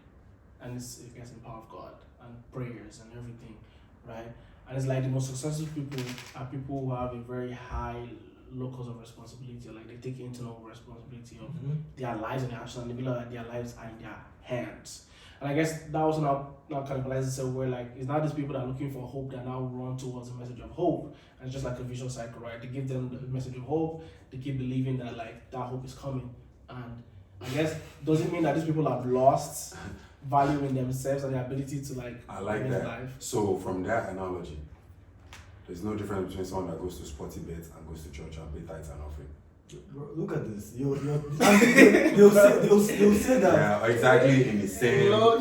and it gets in the power of God and prayers and everything, right? And it's like the most successful people are people who have a very high locus of responsibility, like they take internal responsibility of their lives and their actions, and they feel like their lives are in their hands. And I guess that also now cannibalizes itself where like it's not these people that are looking for hope that now run towards a message of hope. And it's just like a vicious cycle, right? They give them the message of hope, they keep believing that like that hope is coming. And I guess doesn't mean that these people have lost value in themselves and their ability to like I like live that. life. So from that analogy, there's no difference between someone that goes to sporty bets and goes to church and pay tithes and offering. Bro, look at this. They'll say that. Yeah, exactly in the same. They'll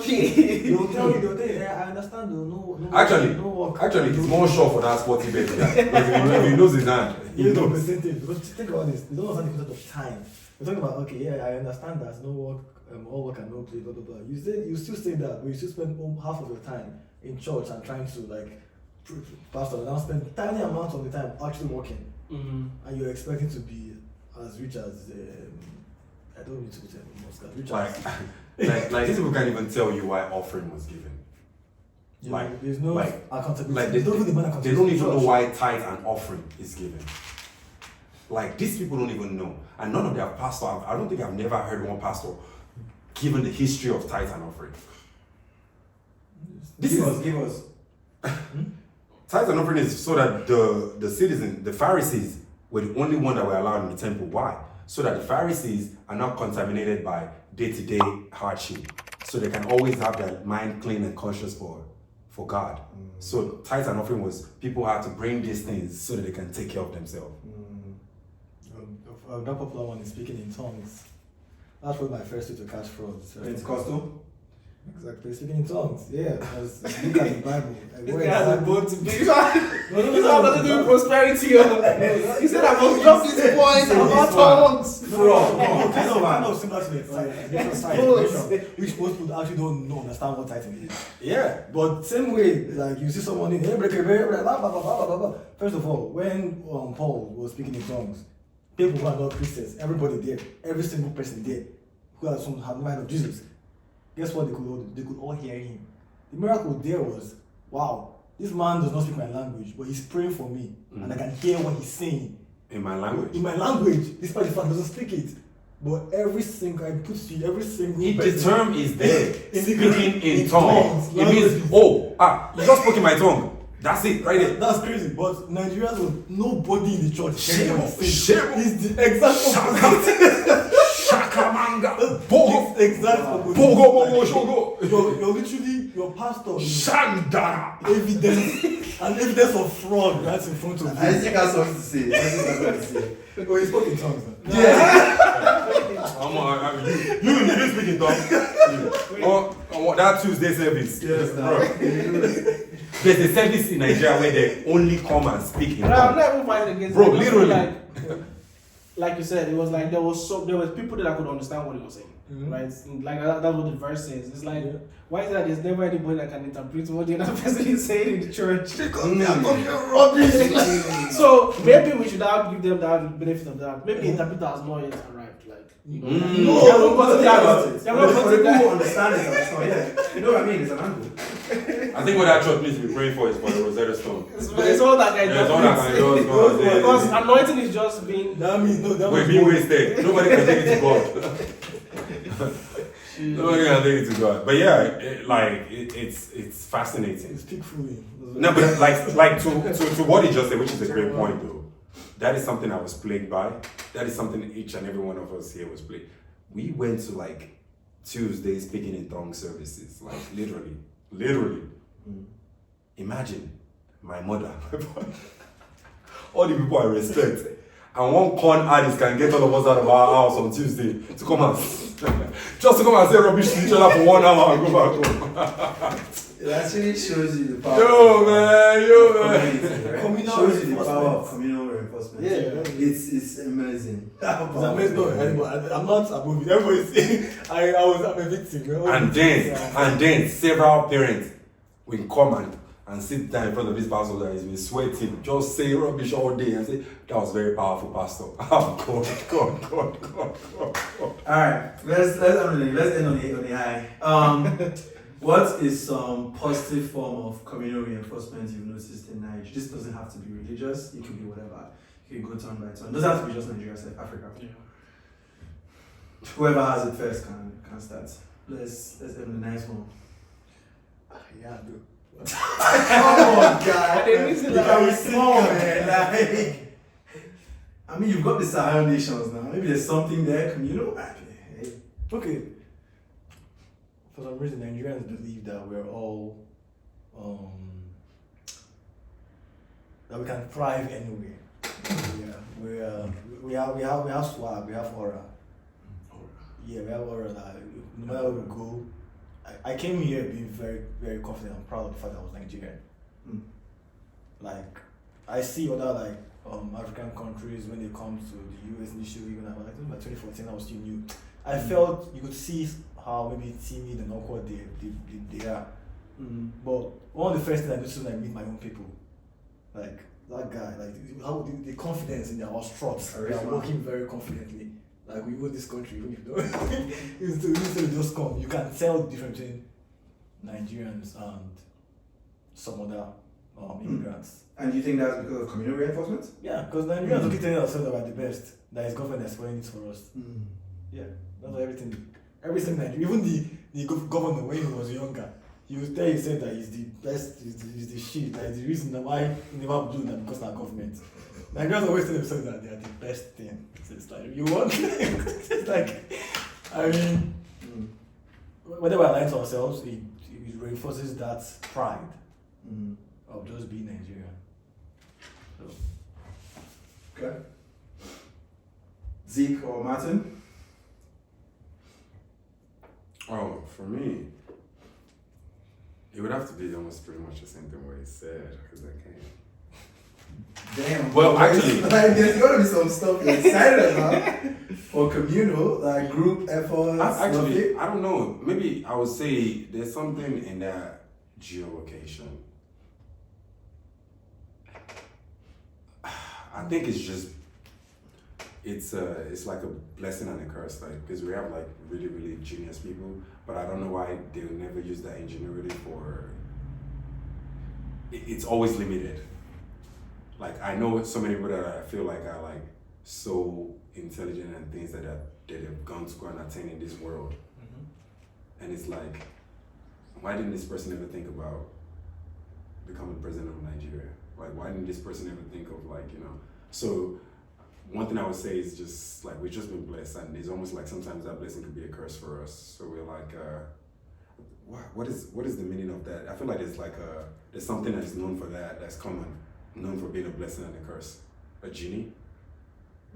tell you, I understand. No. Actually, no work. Actually, it's more sure for that sporty bet. Yeah. Because if he knows his hand, he You know, knows. because think about this. They don't understand the concept of time. We're talking about I understand that no work, all work and no play, blah blah blah. You still say that, but you still spend half of your time in church and trying to like pastor, and now spend tiny amounts of the time actually working, and you're expecting to be as rich as I don't need to tell most as rich as Like these people can't even tell you why offering was given. there's no accountability. Like they don't even accountability. they don't even know why tithe and offering is given. Like these people don't even know, and none of their pastor. I don't think I've never heard one pastor given the history of tithe and offering. Give us. Tithe and offering is so that the citizens, the Pharisees, were the only one that were allowed in the temple. Why? So that the Pharisees are not contaminated by day-to-day hardship. So they can always have their mind clean and conscious for God. So tithe and offering was people had to bring these things so that they can take care of themselves. That popular one is speaking in tongues. That's what my first way to catch fraud. Pentecostal? Exactly, speaking in tongues. Yeah, because look at the Bible. This guy has a boat to be. He's not nothing to do with prosperity. He said I must drop this point about tongues. Kind of similar to the which most people actually don't know, understand what tithing is. Yeah, but same way, like you see someone in blah, blah, blah, blah, blah. First of all, when Paul was speaking in tongues, people who are not Christians, everybody there, every single person there, who have never heard of Jesus, guess what they could all do? They could all hear him. The miracle there was, wow, this man does not speak my language, but he's praying for me, and I can hear what he's saying. In my language? In my language, despite the fact he doesn't speak it. But every single the term is there. Speaking in tongues. It language. means, you just spoke in my tongue. That's it, right there. That's crazy. But Nigerians with nobody in the church. Shebo. Is the exact Shakamanga. Bogo. Exact Bogo, Shogo. You're literally your pastor. Shanda. Evidence of fraud right in front of you. I think that's what to say. Oh, he spoke in tongues. Yeah. You didn't speak in tongues. On that Tuesday service. Yes, bro. There's a service in Nigeria where they only come and speak in I'm tongues. not even fighting against Bro, it. literally. Like you said, it was like there was people that could understand what he was saying, right? Like that's what the verse says. It's like why is that there's never anybody that can interpret what the other person is saying in the church? Because they are talking rubbish. So maybe we should have give them that benefit of that. Maybe the interpreter has not yet arrived. Like The people who understand it, yeah. You know what I mean? It's an angle. I think what that church needs to be praying for is for the Rosetta Stone. It's all that guy does. Because anointing is just being. We're being wasted. Nobody can take it to God. Nobody can take it to God. But yeah, it's fascinating. It's speak fully. No, but like to what he just said, which is a great point though. That is something I was plagued by. That is something each and every one of us here was plagued. We went to like Tuesday speaking in tongue services, like literally. Imagine my mother, all the people I respect, and one con artist can get all of us out of our house on Tuesday to come and just to come and say rubbish to each other for 1 hour and go back home. It actually shows you the power. Yo man. Communal shows you the power of communal enforcement. Yeah. It's amazing. It's amazing. No, I'm not above it. Everybody's saying I'm a victim. And then several parents will come and sit down in front of this pastor that has been sweating, just say rubbish all day and say, that was very powerful, pastor. Oh, God. Alright, let's end on the high. What is some positive form of communal reinforcement you've noticed in Nigeria? This doesn't have to be religious, it could be whatever. You can go turn by turn. It doesn't have to be just Nigeria, South Africa. Yeah. Whoever has it first can start. Let's end the nice one. Yeah, dude. Come on, guy. They You can be small, man. Like, I mean, you've got the Sahel nations now. Maybe there's something there, communal. Hey. Okay. For some reason, Nigerians believe that we're all, that we can thrive anywhere. Yeah, we have swag, we have aura. Yeah, we have aura that no matter where we go. I came here being very, very confident and proud of the fact that I was Nigerian. Like, I see other African countries when they come to the US initially, even by 2014 I was still new. I felt you could see how maybe timid and awkward they are. But one of the first things I noticed when I meet my own people, like that guy, like how the confidence in their struts, they are walking very confidently. Like we own this country, even if you don't just come, you can tell the difference between Nigerians and some other immigrants. And you think that's because of communal reinforcement? Yeah, because Nigerians are telling ourselves about the best. That is government that's spoiling it for us. Yeah, that's why everything Nigeria, even the governor when he was younger, he would tell himself that he's the best, he's the shit. That is the reason why he never blew that because of our government. Nigerians always tell themselves that they are the best thing. So it's like, you want? It's like, I mean, whenever we align to ourselves, it reinforces that pride of just being Nigerian. So. Okay. Zeke or Martin? Oh, for me, it would have to be almost pretty much the same thing what he said, because I can't. Damn. Well, actually, there's gotta be some stuff you're excited about for communal, like group efforts. Actually, I don't know. Maybe I would say there's something in that geolocation. I think it's like a blessing and a curse, like because we have like really, really genius people, but I don't know why they'll never use that ingenuity for. It's always limited. Like I know so many people that I feel like are like so intelligent and things that have gone to go and attain in this world, and it's like, why didn't this person ever think about becoming president of Nigeria? Like why didn't this person ever think of So one thing I would say is just like we've just been blessed, and it's almost like sometimes that blessing could be a curse for us. So we're like, what is the meaning of that? I feel like there's something that is known for that, that's common, known for being a blessing and a curse. A genie.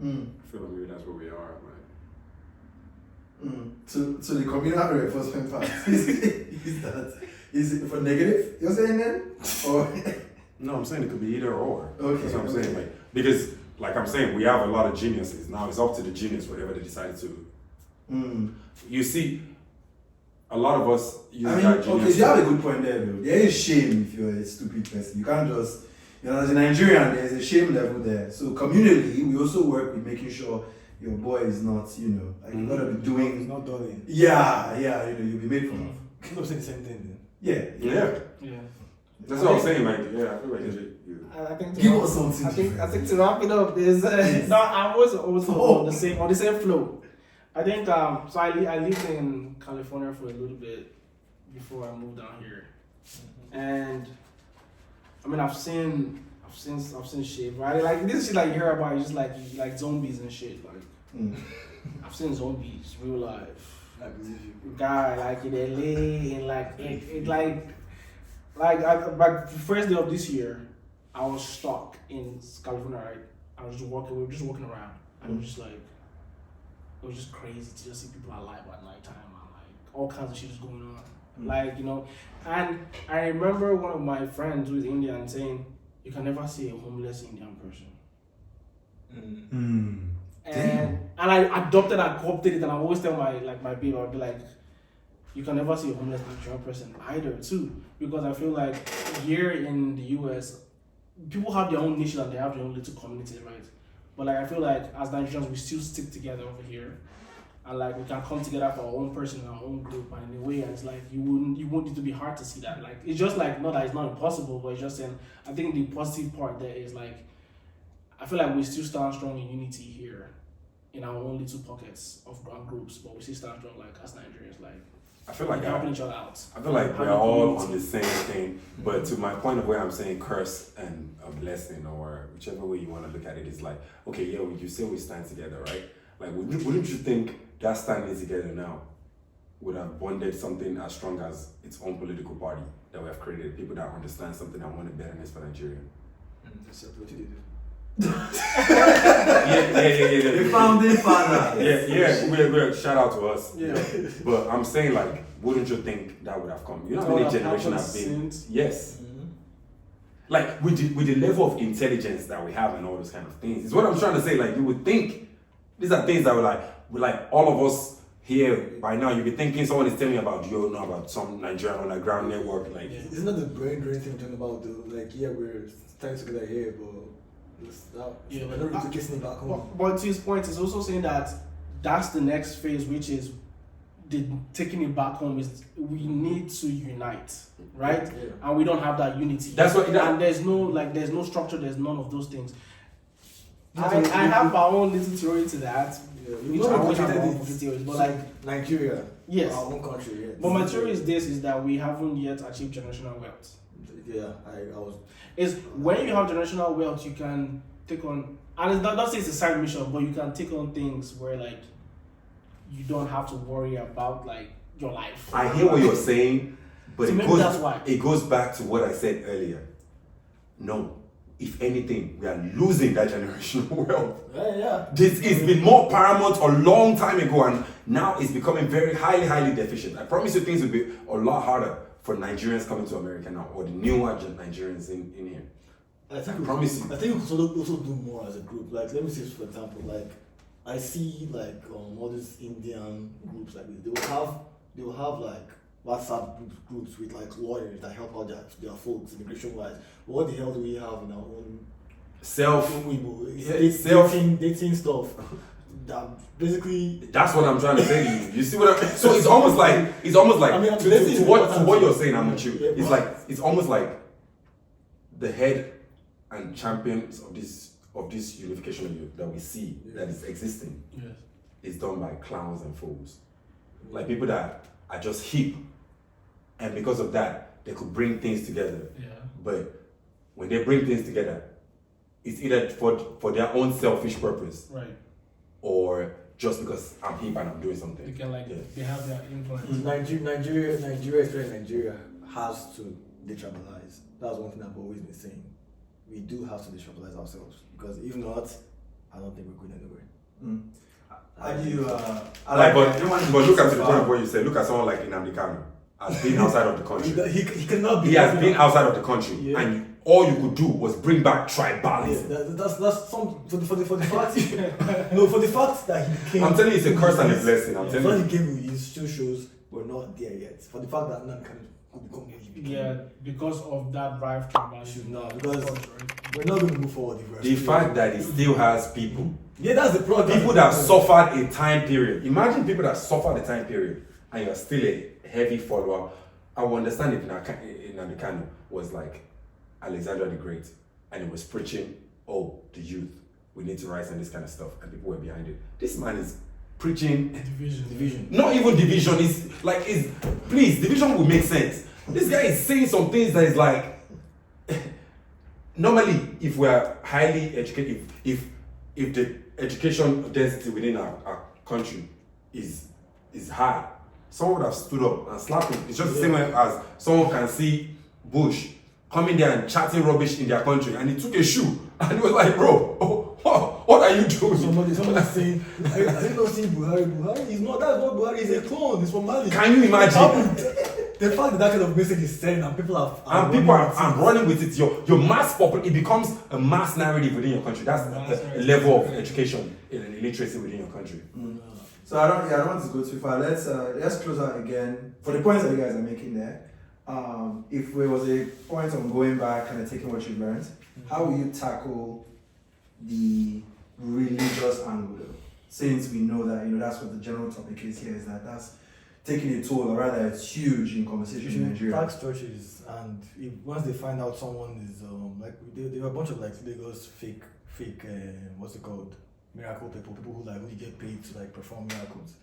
I feel like maybe that's where we are, man. So the communal reinforcement part is it for negative? You're saying then, or No, I'm saying it could be either or. Okay. That's what I'm saying. Like because like I'm saying, we have a lot of geniuses. Now it's up to the genius, whatever they decide to. You see, a lot of us use that genius. Okay, you have a good point there, though. There is shame if you're a stupid person. You can't just, as a Nigerian, there's a shame level there. So communally, we also work with making sure your boy is not, like you gotta be doing. It's not dulling. Yeah, you'll be made fun of. People say the same thing. Yeah. That's what I'm saying. Like, yeah, I feel like I think give us something. I think to wrap it up is no. I was also on the same flow. I think so. I lived in California for a little bit before I moved down here, and I mean I've seen shit, right? Like this shit like you hear about, it's just like zombies and shit. Like I've seen zombies real life. I believe you. Guy like in LA and like the first day of this year, I was stuck in California. Right? We were just walking around, and it was just like, it was just crazy to just see people alive at nighttime, and like all kinds of shit is going on. Like and I remember one of my friends who is Indian saying, "You can never see a homeless Indian person." And I adopted and co-opted it, and I always tell my babe, I'll be like, you can never see a homeless Nigerian person either too, because I feel like here in the US, people have their own niche and they have their own little community, right? But like I feel like as Nigerians, we still stick together over here, and like we can come together for our own person, our own group, and in a way, it's like you won't need to be hard to see that. Like it's just like not that it's not impossible, but it's just saying I think the positive part there is like I feel like we still stand strong in unity here, in our own little pockets of groups, but we still stand strong like as Nigerians, like. I feel like helping each other out. I feel like we're all on the same thing, but to my point of where I'm saying curse and a blessing, or whichever way you want to look at it, is like, okay, yeah, you say we stand together, right? Like, wouldn't you think that standing together now would have bonded something as strong as its own political party that we have created, people that understand something and want a betterness for Nigeria? That's what you do. Yeah. The founding father. Yeah. We're shout out to us. Yeah. But I'm saying, like, wouldn't you think that would have come? You know how many generations have been? Yes. Like with the level of intelligence that we have and all those kind of things. It's what I'm trying to say. Like you would think these are things that we like all of us here by now. You'd be thinking someone is telling me about you know about some Nigerian underground network. Like Isn't that the brain drain thing we're talking about though? Like we're staying together here, but we're not really kissing it back home. But to his point, it's also saying that that's the next phase, which is taking it back home. Is we need to unite, right? Yeah. And we don't have that unity. That's what. And there's no structure. There's none of those things. I have my own little theory to that. Yeah. Which I always have my own theories, but like Nigeria, yes, our own country. Yeah. but my theory is that we haven't yet achieved generational wealth. Yeah, I was. Is when you have generational wealth, you can take on, and it's not say it's a side mission, but you can take on things where like you don't have to worry about like your life. I hear what you're saying, but So it maybe that's why. goes back to what I said earlier. No, if anything, we are losing that generational wealth. Yeah. This it's been more paramount a long time ago, and now it's becoming very highly deficient. I promise you, things will be a lot harder for Nigerians coming to America now, or the newer Nigerians in here. I think I promise you. I think we could also do more as a group. Like, let me say, for example, like I see like all these Indian groups like this. They will have like WhatsApp groups with like lawyers that help out their folks immigration wise. But what the hell do we have in our own dating stuff? That basically. That's what I'm trying to say to you. You see what? So it's almost like I mean, to what you're saying. I'm with you. It's almost like the head and champions of this unification of youth that we see that is existing is done by clowns and fools, like people that are just hip, and because of that they could bring things together. But when they bring things together, it's either for their own selfish purpose, Right. or just because I'm hip and I'm doing something. They can they have their influence. Nigeria, especially Nigeria, has to detribalize. That's one thing I've always been saying. We do have to detribalize ourselves, because if not, I don't think we're going anywhere. How do you? But look at the point of what you said. Look at someone like Nnamdi Kanu has been outside of the country. He cannot be. He has been outside of the country, Yeah. and all you could do was bring back tribalism. Yeah, that's some for the fact. No, for the fact that he came. I'm telling you, it's a curse and a blessing. I'm telling you. He came with his still shows we're not there yet. For the fact that none can become Because of that drive to should not, because we're not going to move forward. The fact that he still has people. Yeah, that's the problem. People that suffered a time period. Imagine people that suffered a time period, and you're still a heavy follower. I would understand if Nnamdi Kanu was like Alexander the Great, and he was preaching, the youth, we need to rise and this kind of stuff, and people were behind it. This man is preaching division. Not even division. Please, division will make sense. This guy is saying some things that is like, normally, if we are highly educated, if the education density within our country is high, someone would have stood up and slapped him. It's just the same way as someone can see Bush coming there and chatting rubbish in their country, and he took a shoe and he was like, bro, what are you doing? Somebody saying, I did not see Buhari. Buhari is not, that's not Buhari, he's a clone, he's from Mali. Can you imagine? the fact that that kind of message is sent and people are I'm running with it. Your mass popular, it becomes a mass narrative within your country. That's a level of education and illiteracy within your country. So I don't want to go too far. Let's close out again for the points that you guys are making there. If there was a point on going back and taking what you've learned, how will you tackle the religious angle though? Since we know that that's what the general topic is here, is that's taking a toll, or rather it's huge in conversation in Nigeria. Tax churches, and once they find out someone is there were a bunch of Lagos fake what's it called, miracle people who only get paid to perform miracles.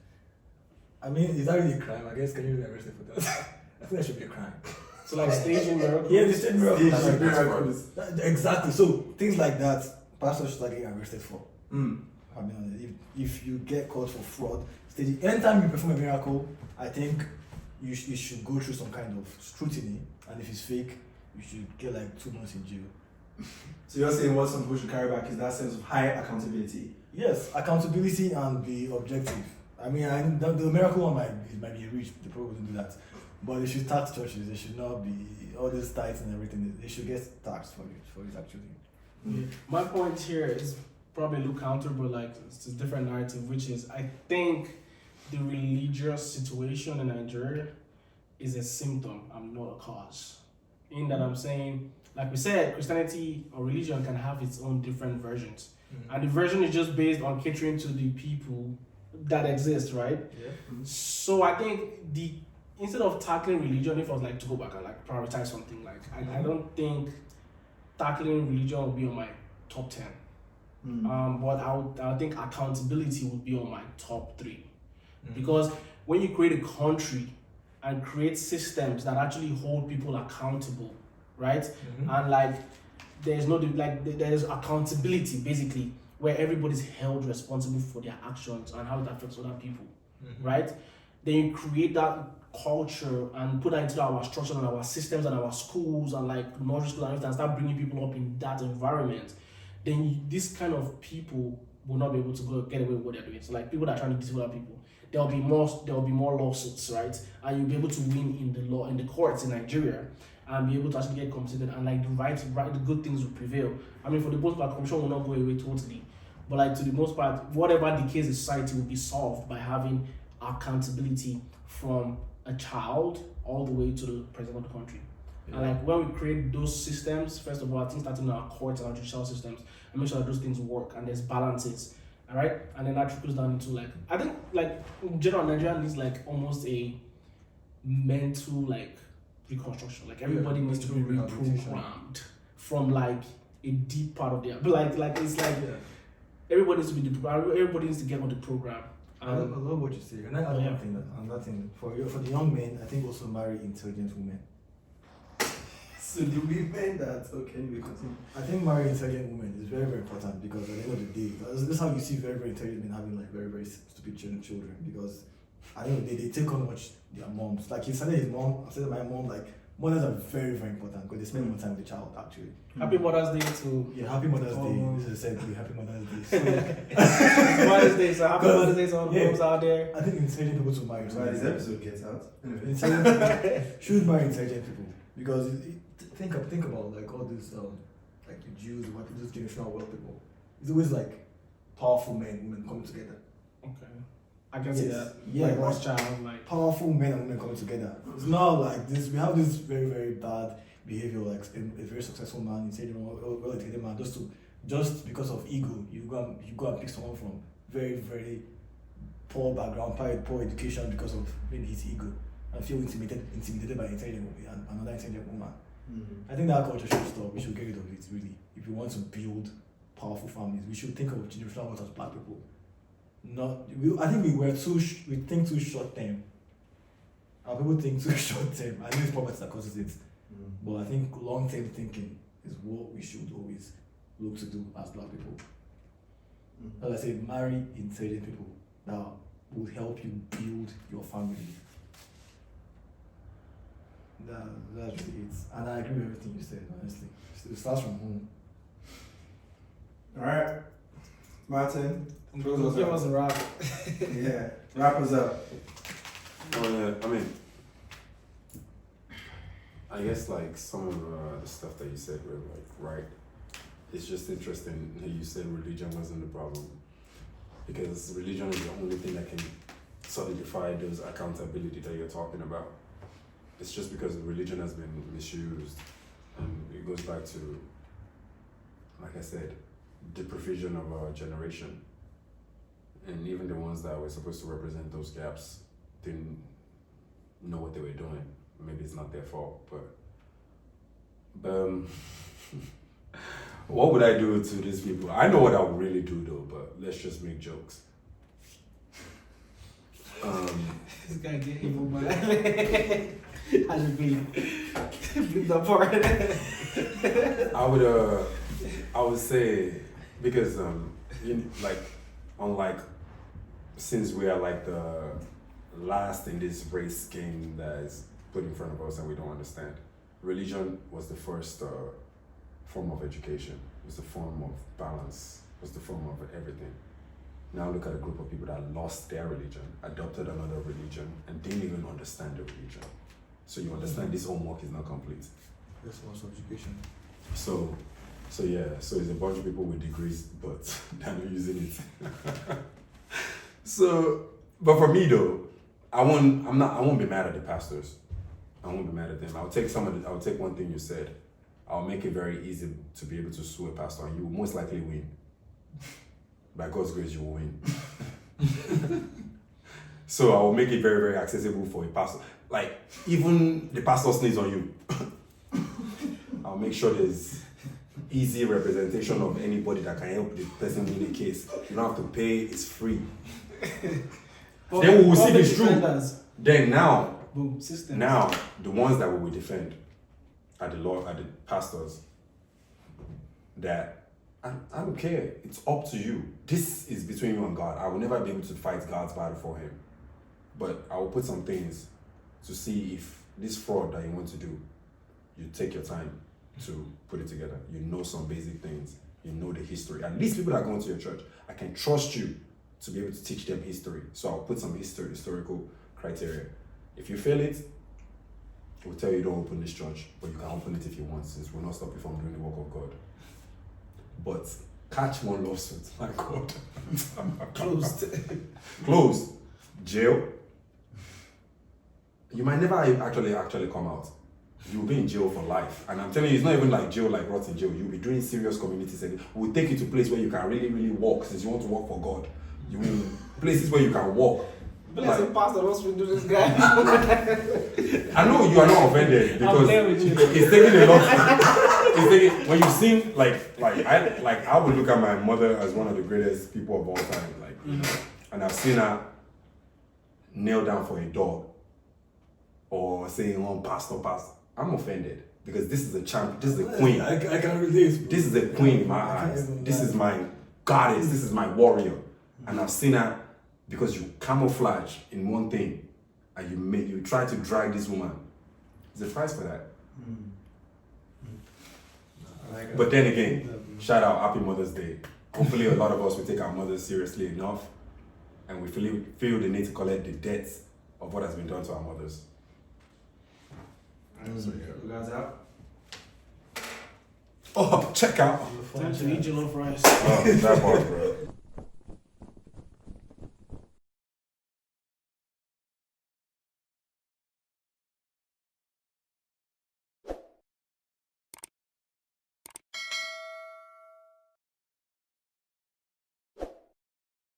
I mean, is that really a crime? I guess can you be arrested for that? I think that should be a crime. So staging miracles. Yeah, they stage miracles. Staging miracles. Exactly. So things like that, pastors should start getting arrested for. I mean, if you get caught for fraud, anytime you perform a miracle, I think you should go through some kind of scrutiny, and if it's fake, you should get 2 months in jail. So you're saying what some people should carry back is that sense of high accountability? Yes, accountability and be objective. I mean, the miracle one might be rich, they probably wouldn't do that. But they should tax churches, they should not be all these tithes and everything, they should get taxed for it actually. Yeah. My point here is probably look counter, but it's a different narrative, which is I think the religious situation in Nigeria is a symptom and not a cause. In that I'm saying, like we said, Christianity or religion can have its own different versions. And the version is just based on catering to the people that exist, right? Yeah. So I think instead of tackling religion, if I was to go back and prioritize something, I don't think tackling religion would be on my top 10. But I think accountability would be on my top 3. Because when you create a country and create systems that actually hold people accountable, right? And there's accountability basically, where everybody's held responsible for their actions and how it affects other people, right? Then you create that culture and put that into our structure and our systems and our schools and nursery school and everything, and start bringing people up in that environment. Then this kind of people will not be able to get away with what they're doing. So people that are trying to deceive other people, there will be more lawsuits, right? And you'll be able to win in the courts in Nigeria and be able to actually get compensated, and the good things will prevail. I mean, for the most part, corruption will not go away totally, but to the most part, whatever decays in society will be solved by having accountability from a child all the way to the president of the country. Yeah. And when we create those systems, first of all, I think starting in our courts and our judicial systems, and make sure that those things work and there's balances, all right? And then that trickles down into I think in general, Nigeria needs almost a mental reconstruction. Everybody needs to be reprogrammed from a deep part of their, but everybody needs to be everybody needs to get on the program. I love what you say. And I add one thing, another thing for the young men, I think also marry intelligent women. So the women that we continue. I think marrying intelligent women is very, very important, because at the end of the day, this is how you see very, very intelligent men having very, very stupid children, because at the end of the day, they take on much their moms. He said his mom, I said my mom, mothers are very, very important because they spend more time with the child actually. Happy Mother's Day to Happy Mother's Day. This is said Happy Mother's Day. Mother's Day, so happy Mother's Day to all the moms out there. I think intelligent people should marry. Why this episode gets out? Intelligent people should marry intelligent people, because think about all these the Jews, what these generational wealth people. It's always powerful men, women coming together. Okay. I can see that. Yeah, Rothschild, powerful men and women coming together. It's not this. We have this very, very bad behavior, a very successful man, well-educated man, just because of ego, you go and pick someone from very, very poor background, poor education, because of maybe his ego, and feel intimidated by another intelligent woman. I think that culture should stop. We should get rid of it, really. If we want to build powerful families, we should think of generational wealth as black people. I think we think too short term. Our people think too short term. I think it's poverty that causes it. But I think long term thinking is what we should always look to do as black people. As I say, marry intelligent people that will help you build your family. That's really it. And I agree with everything you said, honestly. It starts from home. Alright. Martin, give us a wrap. Yeah, wrap us up. I mean, I guess like some of the stuff that you said were like right. It's just interesting that you said religion wasn't the problem, because religion is the only thing that can solidify those accountability that you're talking about. It's just because religion has been misused, and it goes back to, like I said, the provision of our generation. And even the ones that were supposed to represent those gaps didn't know what they were doing. Maybe it's not their fault, but what would I do to these people? I know what I would really do though, but let's just make jokes. This guy get evil, man. I should bleep that part. I would say, because unlike, since we are like the last in this race game that is put in front of us and we don't understand, religion was the first form of education, was the form of balance, was the form of everything. Now look at a group of people that lost their religion, adopted another religion, and didn't even understand the religion. So you understand this homework is not complete. That's also education. So it's a bunch of people with degrees, but they're not using it. But for me though, I won't be mad at the pastors. I won't be mad at them. I'll take one thing you said. I'll make it very easy to be able to sue a pastor, and you will most likely win. By God's grace, you will win. So I will make it very, very accessible for a pastor. Like, even the pastor sneeze on you. I'll make sure there's easy representation of anybody that can help the person win the case. You don't have to pay, it's free. Then we will see if it's true. Then now, boom, systems. Now, the ones that we will defend are the pastors. That I don't care. It's up to you. This is between you and God. I will never be able to fight God's battle for him. But I will put some things to see if this fraud that you want to do, you take your time to put it together. You know some basic things. You know the history. At least people that are going to your church, I can trust you to be able to teach them history. So I'll put some historical criteria. If you fail it, we'll tell you don't open this church, but you can open it if you want, since we'll not stop you from doing the work of God. But catch one lawsuit, my God. Closed. Closed. Jail. You might never actually come out. You'll be in jail for life. And I'm telling you, it's not even like jail, like rot in jail. You'll be doing serious community service. We'll take you to a place where you can really, really walk, since you want to work for God. You will places where you can walk. Bless the pastor wants to do this guy. I know you are not offended because it's taking a lot. When you sing I would look at my mother as one of the greatest people of all time, and I've seen her kneel down for a dog or saying, "Oh, pastor." I'm offended because this is a champ. This is a queen. I can relate. This is a queen in my eyes. This is my goddess. This is my warrior, and I've seen her. Because you camouflage in one thing and you try to drag this woman. There's a price for that. But then again, shout out, Happy Mother's Day. Hopefully a lot of us will take our mothers seriously enough and we feel the need to collect the debts of what has been done to our mothers. Lugards out. Oh, check out. Time to eat jollof rice. Oh, that part, bro.